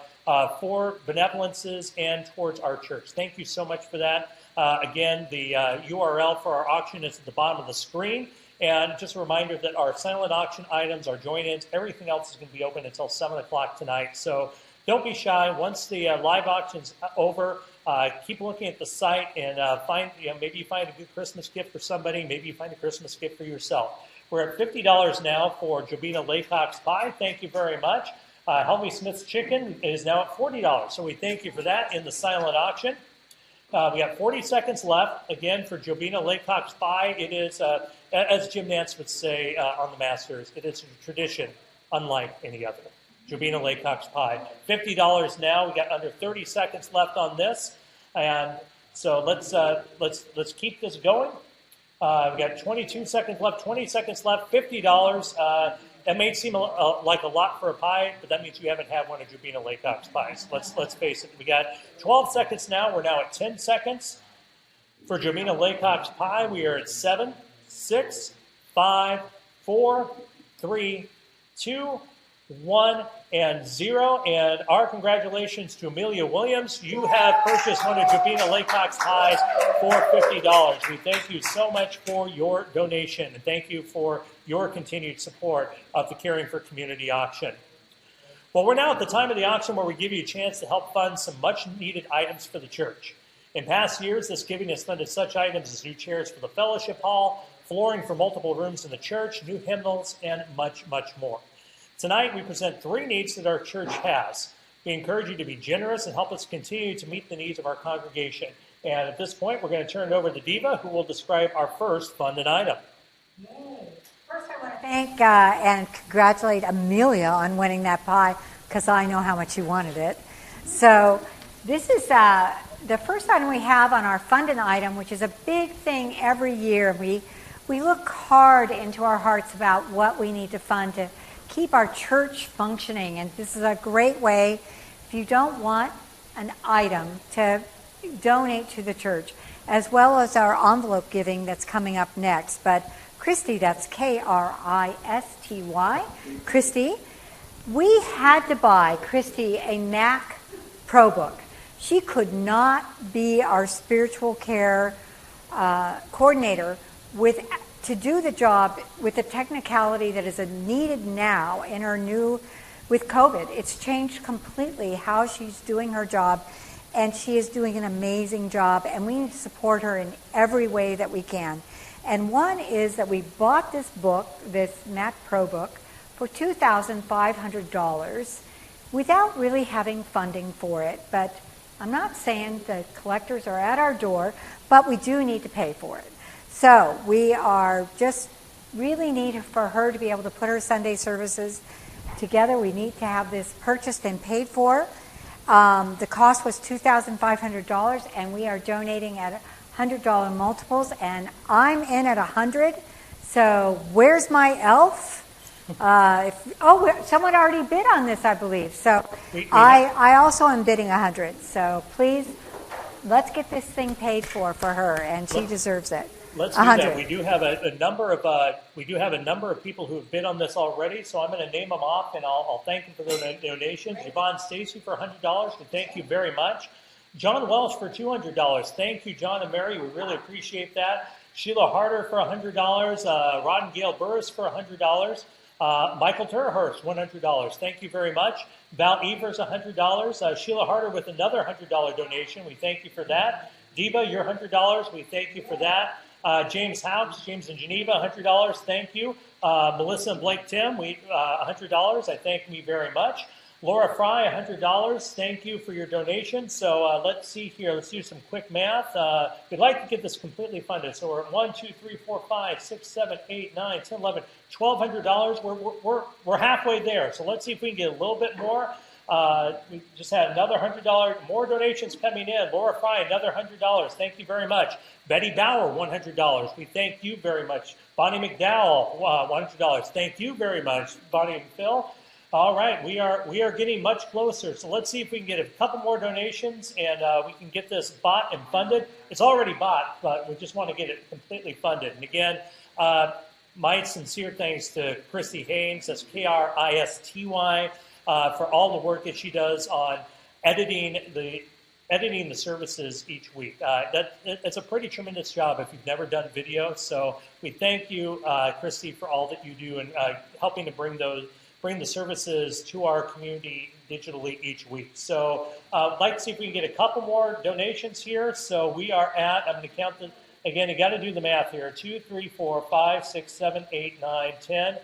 for benevolences and towards our church. Thank you so much for that. Again, the URL for our auction is at the bottom of the screen. And just a reminder that our silent auction items, our join-ins, everything else is going to be open until 7 o'clock tonight. So don't be shy. Once the live auction's over, keep looking at the site and maybe you find a good Christmas gift for somebody. Maybe you find a Christmas gift for yourself. We're at $50 now for Jobina LACOCKS pie. Thank you very much. Helmy Smith's chicken is now at $40. So we thank you for that in the silent auction. We got 40 seconds left. Again, for Jobina LACOCKS pie, it is, as Jim Nance would say on the Masters, it is a tradition unlike any other. Jobina LACOCKS pie. $50 now. We got under 30 seconds left on this. And so let's keep this going. We got 22 seconds left, 20 seconds left, $50. That may seem like a lot for a pie, but that means you haven't had one of Jobina LACOCKS pies. Let's face it. We got 12 seconds now. We're now at 10 seconds. For Jobina LACOCKS pie, we are at 7, 6, 5, 4, 3, 2, 1, and 0. And our congratulations to Amelia Williams. You have purchased one of Jobina LACOCKS pies for $50. We thank you so much for your donation, and thank you for your continued support of the Caring for Community auction. Well, we're now at the time of the auction where we give you a chance to help fund some much-needed items for the church. In past years, this giving has funded such items as new chairs for the fellowship hall, flooring for multiple rooms in the church, new hymnals, and much, much more. Tonight, we present 3 needs that our church has. We encourage you to be generous and help us continue to meet the needs of our congregation. And at this point, we're going to turn it over to Diva, who will describe our first funded item. Yay. First, I want to thank and congratulate Amelia on winning that pie, because I know how much you wanted it. So this is the first item we have on our funded item, which is a big thing every year. We look hard into our hearts about what we need to fund to keep our church functioning. And this is a great way, if you don't want an item, to donate to the church, as well as our envelope giving that's coming up next. But Christy, that's Kristy, Christy, we had to buy Christy a Mac Pro book. She could not be our spiritual care coordinator to do the job with the technicality that is needed now in her with COVID. It's changed completely how she's doing her job, and she is doing an amazing job, and we need to support her in every way that we can. And one is that we bought this book, this Mac Pro book, for $2,500 without really having funding for it. But I'm not saying the collectors are at our door, but we do need to pay for it. So we are just really need for her to be able to put her Sunday services together. We need to have this purchased and paid for. The cost was $2,500, and we are donating at $100 multiples, and I'm in at 100. So where's my elf? Someone already bid on this, I believe. So I also am bidding 100. So please, let's get this thing paid for her, and she deserves it. Let's do that. We do have a number of people who have bid on this already, so I'm going to name them off, and I'll thank them for their donations. Yvonne Stacy for $100, and thank you very much. John Welsh for $200. Thank you, John and Mary. We really appreciate that. Sheila Harder for $100. Rod and Gail Burris for $100. Michael Turhurst, $100. Thank you very much. Val Evers, $100. Sheila Harder with another $100 donation. We thank you for that. Diva, your $100. We thank you for that. James House, James in Geneva, $100. Thank you. Melissa and Blake Tim, $100. I thank you very much. Laura Fry, $100. Thank you for your donation. So let's see here. Let's do some quick math. We'd like to get this completely funded. So we're at 1, 2, 3, 4, 5, 6, 7, 8, 9, 10, 11, $1,200. We're halfway there. So let's see if we can get a little bit more. We just had another $100. More donations coming in. Laura Fry, another $100. Thank you very much. Betty Bauer, $100. We thank you very much. Bonnie McDowell, $100. Thank you very much, Bonnie and Phil. All right, we are getting much closer. So let's see if we can get a couple more donations, and we can get this bought and funded. It's already bought, but we just want to get it completely funded. And again, my sincere thanks to Christy Haynes, that's Kristy, for all the work that she does on editing the services each week. It's a pretty tremendous job if you've never done video. So we thank you, Christy, for all that you do and helping to bring the services to our community digitally each week. So I'd like to see if we can get a couple more donations here. So we are at, I'm going to count them again, you got to do the math here, 2, 3, 4, 5, 6, 7, 8, 9, 10,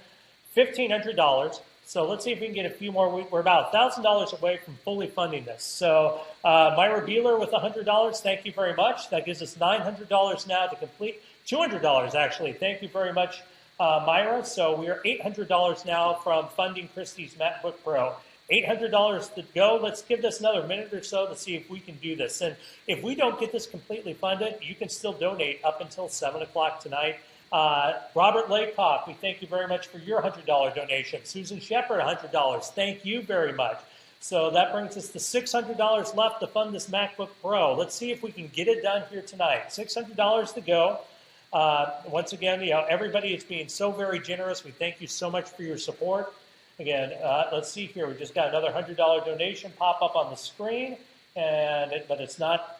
$1,500. So let's see if we can get a few more. We're about $1,000 away from fully funding this. So Myra Beeler with $100, thank you very much. That gives us $900 now to complete. $200 actually. Thank you very much, Myra. So we are $800 now from funding Christie's MacBook Pro. $800 to go. Let's give this another minute or so to see if we can do this. And if we don't get this completely funded, you can still donate up until 7 o'clock tonight. Robert Laycock, we thank you very much for your $100 donation. Susan Shepard, $100. Thank you very much. So that brings us to $600 left to fund this MacBook Pro. Let's see if we can get it done here tonight. $600 to go. Once again, everybody is being so very generous. We thank you so much for your support. Again, let's see here. We just got another $100 donation pop up on the screen, but it's not.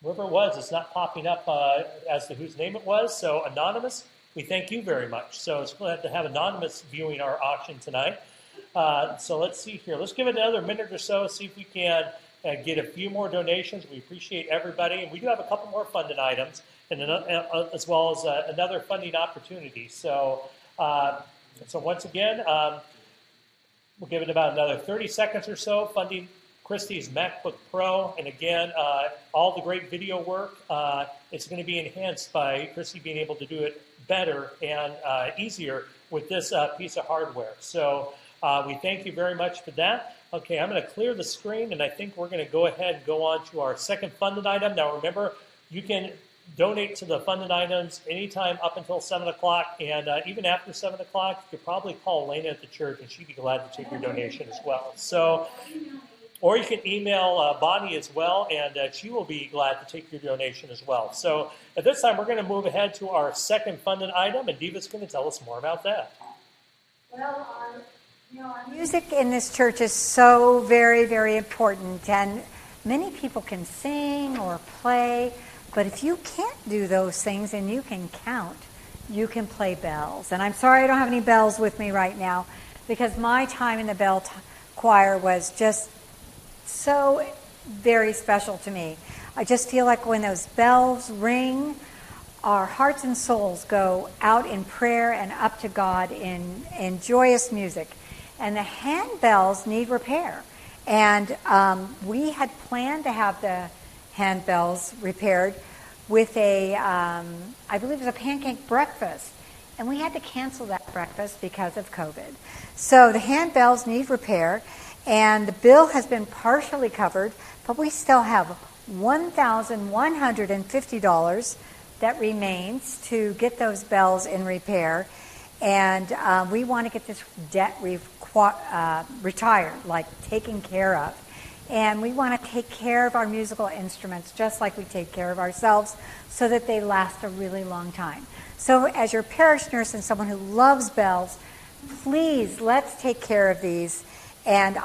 Whoever it was, it's not popping up as to whose name it was. So Anonymous, we thank you very much. So it's glad to have Anonymous viewing our auction tonight. So let's see here. Let's give it another minute or so, see if we can get a few more donations. We appreciate everybody. And we do have a couple more funded items, and as well as another funding opportunity. So, once again, we'll give it about another 30 seconds or so, funding Christie's MacBook Pro, and again, all the great video work, it's going to be enhanced by Christie being able to do it better and easier with this piece of hardware. So we thank you very much for that. Okay, I'm going to clear the screen, and I think we're going to go ahead and go on to our second funded item. Now remember, you can donate to the funded items anytime up until 7 o'clock, and even after 7 o'clock, you could probably call Elena at the church, and she'd be glad to take your donation as well. So. Or you can email Bonnie as well, and she will be glad to take your donation as well. So at this time, we're going to move ahead to our second funded item, and Diva's going to tell us more about that. Well, our music in this church is so very, very important, and many people can sing or play, but if you can't do those things and you can count, you can play bells. And I'm sorry I don't have any bells with me right now, because my time in the bell choir was just so very special to me. I just feel like when those bells ring, our hearts and souls go out in prayer and up to God in joyous music. And the handbells need repair. And we had planned to have the handbells repaired, with I believe it was a pancake breakfast. And we had to cancel that breakfast because of COVID. So the handbells need repair, and the bill has been partially covered, but we still have $1,150 that remains to get those bells in repair. And we want to get this debt retired, like taken care of. And we want to take care of our musical instruments just like we take care of ourselves so that they last a really long time. So as your parish nurse and someone who loves bells, please, let's take care of these. And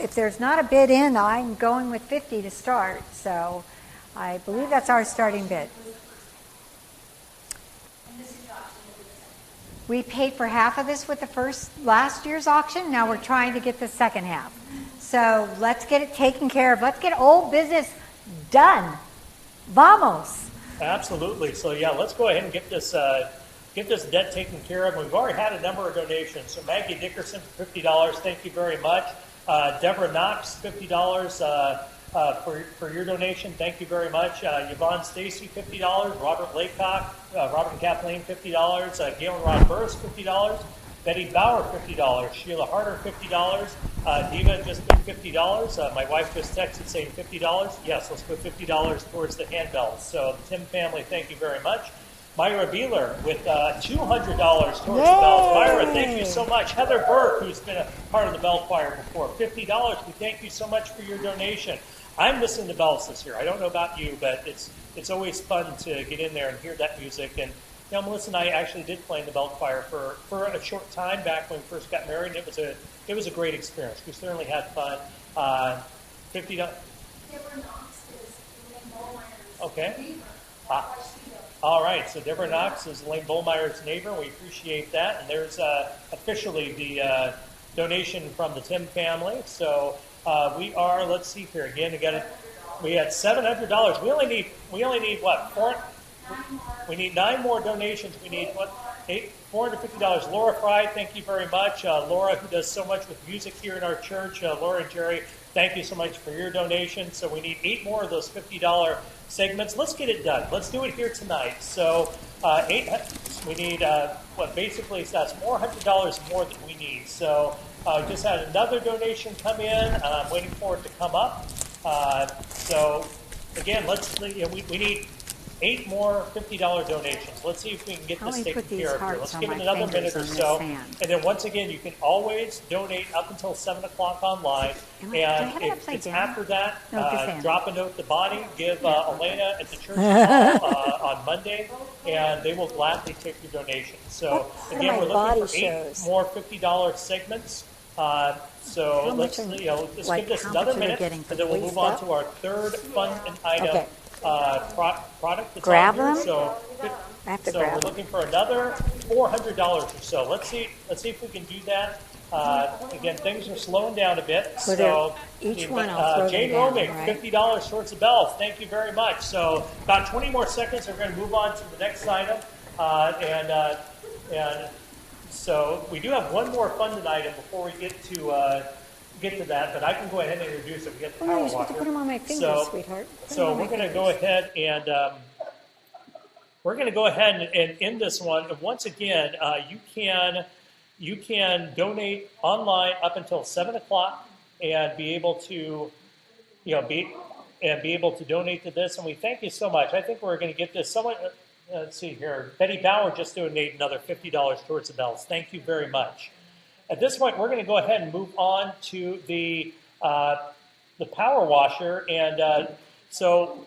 if there's not a bid in, I'm going with 50 to start. So I believe that's our starting bid. We paid for half of this with last year's auction. Now we're trying to get the second half. So let's get it taken care of. Let's get old business done. Vamos. Absolutely. So yeah, let's go ahead and get this debt taken care of. We've already had a number of donations. So Maggie Dickerson for $50. Thank you very much. Deborah Knox, $50 for your donation. Thank you very much. Yvonne Stacy, $50. Robert Laycock, Robert and Kathleen, $50. Gail and Ron Burris, $50. Betty Bauer, $50. Sheila Harder, $50. Diva just put $50. My wife just texted saying $50. Yes, let's put $50 towards the handbells. So the Tim family, thank you very much. Myra Beeler with $200 towards the bells. Myra, thank you so much. Heather Burke, who's been a part of the bell choir before, $50. We thank you so much for your donation. I'm missing the bells this year. I don't know about you, but it's always fun to get in there and hear that music. And you know, Melissa and I actually did play in the bell choir for a short time back when we first got married. And it was a great experience. We certainly had fun. $50. Okay. All right. So Deborah Knox is Elaine Bollmeyer's neighbor. We appreciate that. And there's officially the donation from the Tim family. So we are. Let's see here again. We had $700. We only need what? We need 9 more donations. We need what? $450. Laura Fry, thank you very much. Laura, who does so much with music here in our church. Laura and Jerry, thank you so much for your donation. So we need 8 more of those $50 segments. Let's get it done. Let's do it here tonight. So we need basically that's $400 more than we need. So just had another donation come in. I'm waiting for it to come up. So again, we need 8 more $50 donations. Let's see if we can get this taken care of here. Let's give it another minute or so. And then once again, you can always donate up until 7 o'clock online. And if it's after that, drop a note to the body, give Elena at the church on Monday, and they will gladly take your donation. So again, we're looking for 8 more $50 segments. So let's give this another minute, and then we'll move on to our third fund and item. Product that's grab on here. them. So we're looking for another $400 or so. Let's see if we can do that. Again, things are slowing down a bit. So each one, I'll throw Jane them down, Romick, right? $50 towards the bells. Thank you very much. So about 20 more seconds. We're going to move on to the next item, and so we do have one more funded item before we get to that, but I can go ahead and introduce it. We get the power you're supposed to walker. put them on my fingers, sweetheart. So we're going to go ahead and end this one. And once again, you can donate online up until 7 o'clock and be able to donate to this. And we thank you so much. I think we're going to get this. Let's see here. Betty Bauer just donated another $50 towards the bells. Thank you very much. At this point, we're going to go ahead and move on to the power washer. And so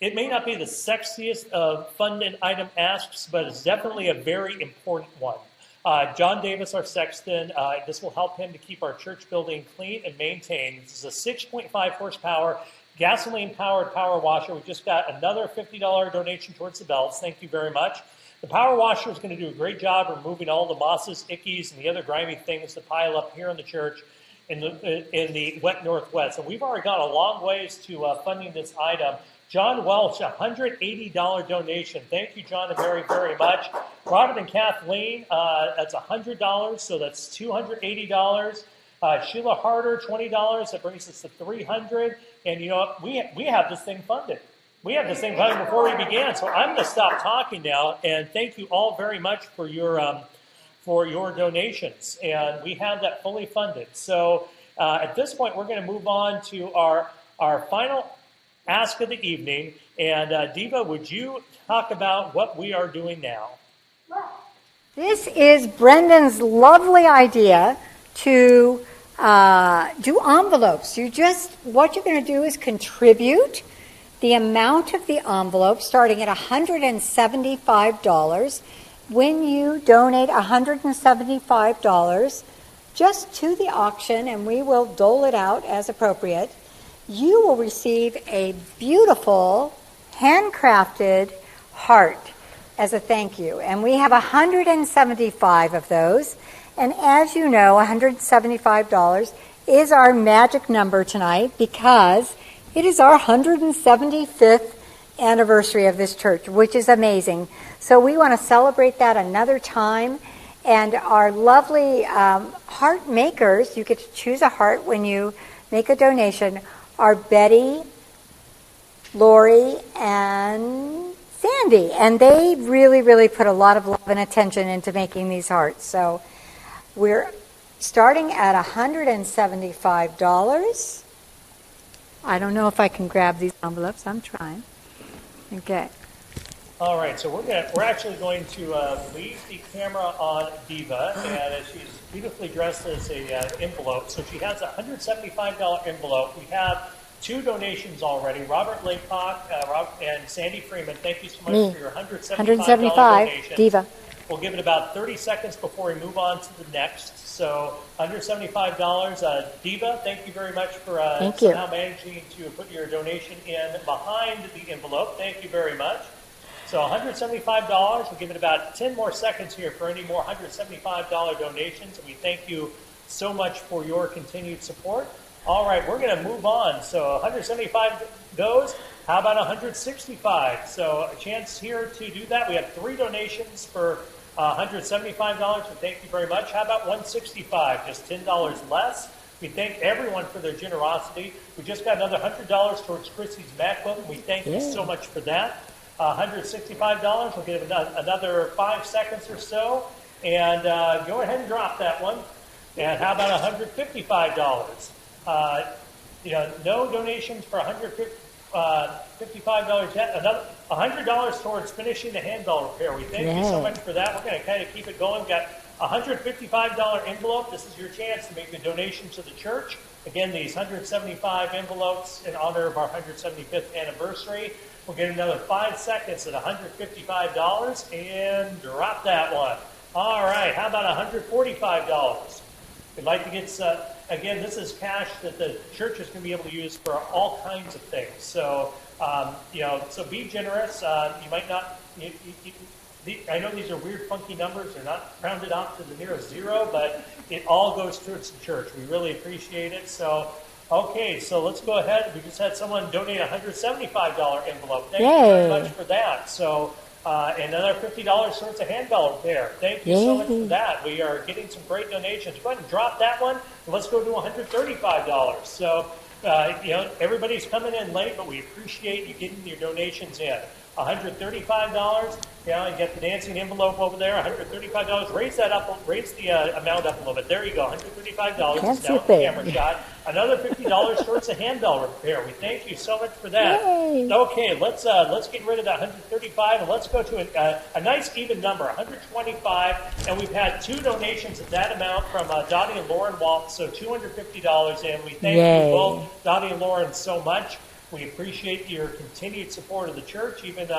it may not be the sexiest of fund and item asks, but it's definitely a very important one. John Davis, our sexton, this will help him to keep our church building clean and maintained. This is a 6.5 horsepower gasoline-powered power washer. We just got another $50 donation towards the bells. Thank you very much. The power washer is going to do a great job removing all the mosses, ickies, and the other grimy things that pile up here in the church in the wet northwest. And we've already gone a long ways to funding this item. John Welch, $180 donation. Thank you, John, very, very much. Robert and Kathleen, that's $100, so that's $280. Sheila Harder, $20. That brings us to $300. And you know what? We have this thing funded. we have this thing going before we began, so I'm going to stop talking now. And thank you all very much for your donations. And we have that fully funded. So at this point, we're going to move on to our final ask of the evening. And Diva, would you talk about what we are doing now? This is Brendan's lovely idea to do envelopes. What you're going to do is contribute the amount of the envelope starting at $175. When you donate $175 just to the auction, and we will dole it out as appropriate, you will receive a beautiful handcrafted heart as a thank you. And we have 175 of those. And as you know, $175 is our magic number tonight because it is our 175th anniversary of this church, which is amazing. So we want to celebrate that another time. And our lovely heart makers, you get to choose a heart when you make a donation, are Betty, Lori, and Sandy. And they really, really put a lot of love and attention into making these hearts. So we're starting at $175. I don't know if I can grab these envelopes. I'm trying. Okay. All right, so we're actually going to leave the camera on Diva, and she's beautifully dressed as a envelope. So she has a $175 envelope. We have 2 donations already. Robert Laycock and Sandy Freeman, thank you so much for your $175 donation. Diva. We'll give it about 30 seconds before we move on to the next. So $175. Diva, thank you very much for somehow managing to put your donation in behind the envelope. Thank you very much. So $175. We'll give it about 10 more seconds here for any more $175 donations. And we thank you so much for your continued support. All right, we're going to move on. So 175 goes. How about 165? So a chance here to do that. We have 3 donations for $175. So thank you very much. How about 165? Just $10 less. We thank everyone for their generosity. We just got another $100 towards Chrissy's MacBook. We thank you so much for that. $165. We'll give another 5 seconds or so. And go ahead and drop that one. And how about $155? No donations for $155 yet. Another $100 towards finishing the handbell repair. We thank you so much for that. We're going to kind of keep it going. We've got a $155 envelope. This is your chance to make a donation to the church. Again, these 175 envelopes in honor of our 175th anniversary. We'll get another 5 seconds at $155 and drop that one. All right, how about $145? We'd like to get, again, this is cash that the church is going to be able to use for all kinds of things. So, so be generous. You might not, I know these are weird, funky numbers. They're not rounded off to the nearest 0, but it all goes towards the church. We really appreciate it. So, okay, so let's go ahead. We just had someone donate a $175 envelope. Thank you very much for that. So, and another $50 towards a handbell repair. Thank you so much for that. We are getting some great donations. Go ahead and drop that one. And let's go to $135. So, everybody's coming in late, but we appreciate you getting your donations in. $135. You get the dancing envelope over there. $135. Raise that up. Raise the amount up a little bit. There you go. $135. It's now the camera shot. Another $50 towards the handbell repair. We thank you so much for that. Yay. Okay, let's get rid of that $135 and let's go to a nice even number, $125. And we've had 2 donations of that amount from Dottie and Lauren Waltz, so $250. And we thank you both, Dottie and Lauren, so much. We appreciate your continued support of the church, even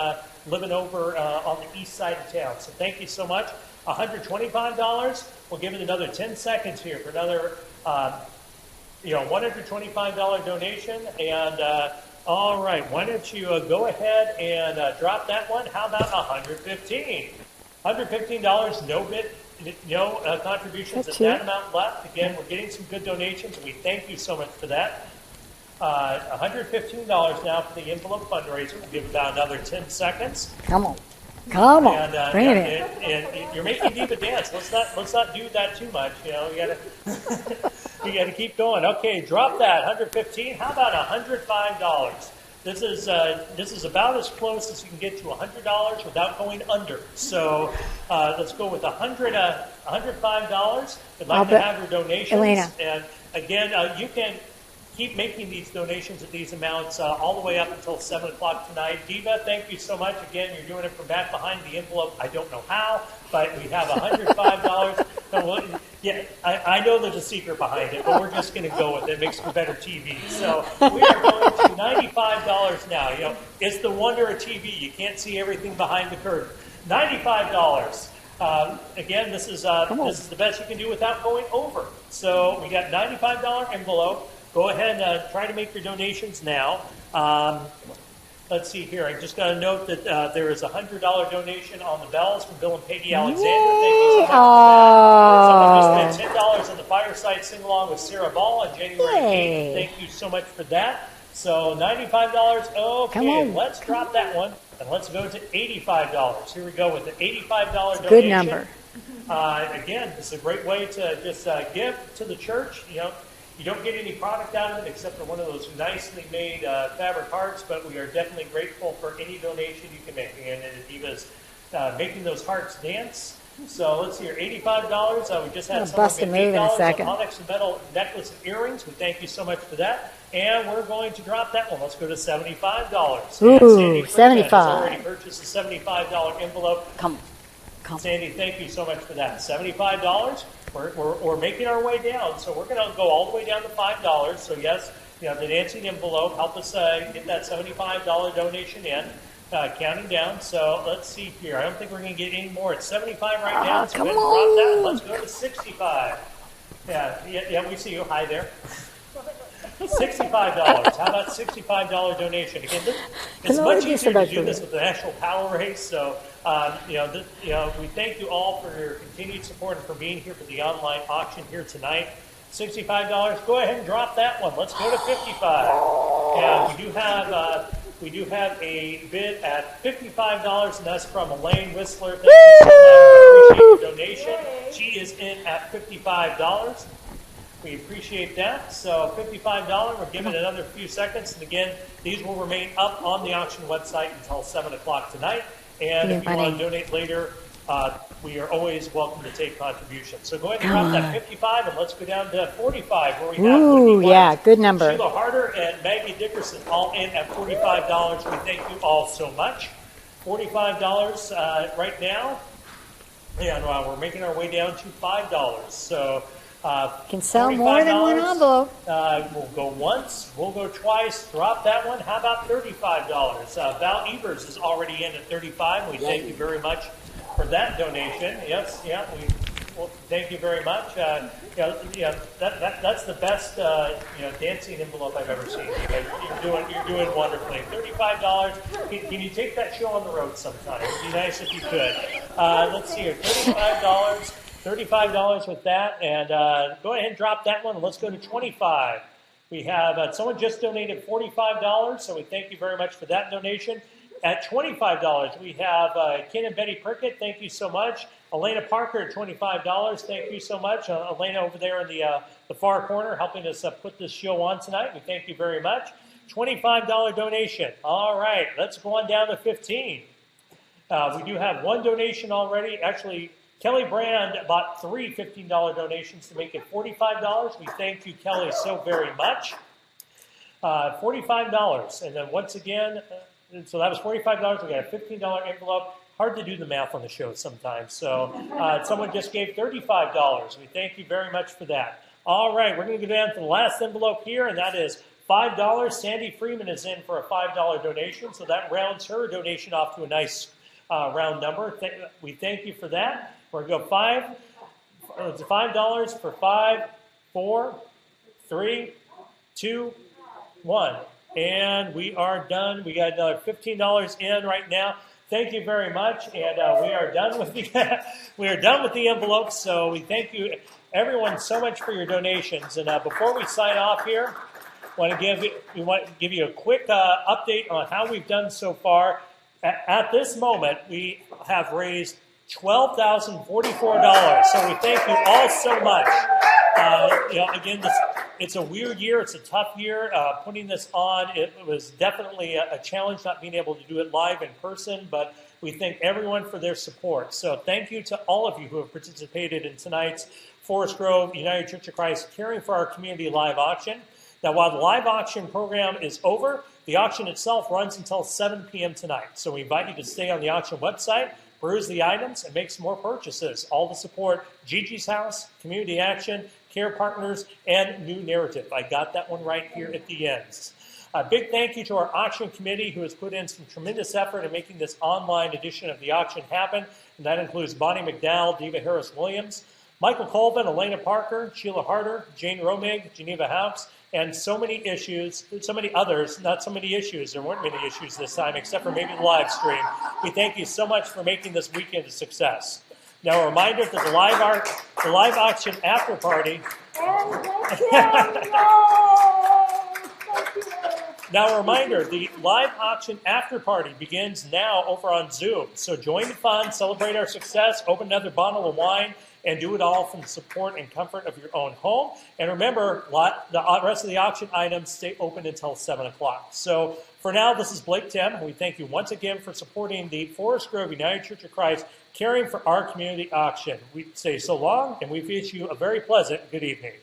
living over on the east side of town. So thank you so much. $125. We'll give it another 10 seconds here for another, $125 donation. And all right, why don't you go ahead and drop that one? How about $115? $115. No contributions at that amount left. Again, we're getting some good donations, and we thank you so much for that. $115 now for the envelope fundraiser. We'll give about another 10 seconds. Come on, and, bring it in. And you're making Diva dance. Let's not do that too much. You gotta keep going. Okay, drop that. $115. How about $105? This is about as close as you can get to $100 without going under. So let's go with $105. We'd like to have your donations. Elena. And again, you can keep making these donations at these amounts all the way up until 7 o'clock tonight. Diva, thank you so much. Again, you're doing it from back behind the envelope. I don't know how, but we have $105. Yeah, I know there's a secret behind it, but we're just going to go with it. It makes for better TV. So we are going to $95 now. You know, it's the wonder of TV. You can't see everything behind the curtain. $95. Again, this is the best you can do without going over. So we got $95 envelope. Go ahead and try to make your donations now. Let's see here. I just got to note that there is a $100 donation on the bells from Bill and Peggy Alexander. Thank you so much for that. Someone just spent $10 on the fireside sing-along with Sarah Ball on January 8th. Thank you so much for that. So $95. Okay, let's drop that one. And let's go to $85. Here we go with the $85 donation. Good number. Again, this is a great way to just give to the church. You know, you don't get any product out of it except for one of those nicely made fabric hearts, but we are definitely grateful for any donation you can make. And Diva's making those hearts dance. So let's see here, $85. We just had someone get $8 on onyx and metal necklace and earrings. We thank you so much for that. And we're going to drop that one. Let's go to $75. Ooh, $75. Already purchased a $75 envelope. Come. Sandy, thank you so much for that. $75. We're making our way down, so we're going to go all the way down to $5. So yes, you know, the dancing envelope, help us get that $75 donation in, counting down. So let's see here. I don't think we're going to get any more. It's $75 right now, so we're going to drop that. Let's go to $65. Yeah, we see you. Hi there. $65. How about $65 donation? Again, it's much easier to do this with the National Power Race. So, we thank you all for your continued support and for being here for the online auction here tonight. $65. Go ahead and drop that one. Let's go to $55. Yeah, we do have a bid at $55, and that's from Elaine Whistler. Thank you so much. We appreciate your donation. She is in at $55. We appreciate that. So $55, we're giving it another few seconds. And again, these will remain up on the auction website until 7 o'clock tonight. And if you want to donate later, we are always welcome to take contributions. So go ahead and drop that 55, and let's go down to 45, where we have good number. Sheila Harder and Maggie Dickerson all in at $45. We thank you all so much. $45 right now. And we're making our way down to $5. So can sell more than one envelope. We'll go once, we'll go twice, drop that one. How about $35? Val Evers is already in at $35. We thank you very much for that donation. Yes, thank you very much. That's the best dancing envelope I've ever seen. You're doing wonderfully. $35. Can you take that show on the road sometime? It'd be nice if you could. Let's see here, $35. $35 with that, and go ahead and drop that one. Let's go to $25. We have someone just donated $45, so we thank you very much for that donation. At $25, we have Ken and Betty Prickett. Thank you so much. Elena Parker at $25. Thank you so much. Elena over there in the far corner helping us put this show on tonight. We thank you very much. $25 donation. All right, let's go on down to $15. We do have one donation already. Actually, Kelly Brand bought three $15 donations to make it $45. We thank you, Kelly, so very much. $45. And then once again, so that was $45. We got a $15 envelope. Hard to do the math on the show sometimes. So someone just gave $35. We thank you very much for that. All right, we're going to go down to the last envelope here, and that is $5. Sandy Freeman is in for a $5 donation, so that rounds her donation off to a nice round number. We thank you for that. We're going to go $5 for 5, 4, 3, 2, 1. And we are done. We got another $15 in right now. Thank you very much. And we are done with the envelopes. So we thank you, everyone, so much for your donations. And before we sign off here, we want to give you a quick update on how we've done so far. At this moment, we have raised $12,044. So we thank you all so much. Again, It's a weird year. It's a tough year. Putting this on, it was definitely a challenge not being able to do it live in person, but we thank everyone for their support. So thank you to all of you who have participated in tonight's Forest Grove United Church of Christ Caring for Our Community live auction. Now, while the live auction program is over, the auction itself runs until 7 p.m. tonight. So we invite you to stay on the auction website, peruse the items, and make some more purchases, all to support Gigi's House, Community Action, Care Partners, and New Narrative. I got that one right here at the ends. A big thank you to our auction committee who has put in some tremendous effort in making this online edition of the auction happen. And that includes Bonnie McDowell, Diva Harris-Williams, Michael Colvin, Elena Parker, Sheila Harder, Jane Romig, Geneva House, and so many others, not so many issues. There weren't many issues this time, except for maybe the live stream. We thank you so much for making this weekend a success. Now, a reminder that the live auction after party. Now, a reminder, the live auction after party begins now over on Zoom. So join the fun, celebrate our success, open another bottle of wine, and do it all from the support and comfort of your own home. And remember, the rest of the auction items stay open until 7 o'clock. So for now, this is Blake Tim, and we thank you once again for supporting the Forest Grove United Church of Christ Caring for Our Community auction. We say so long, and we wish you a very pleasant good evening.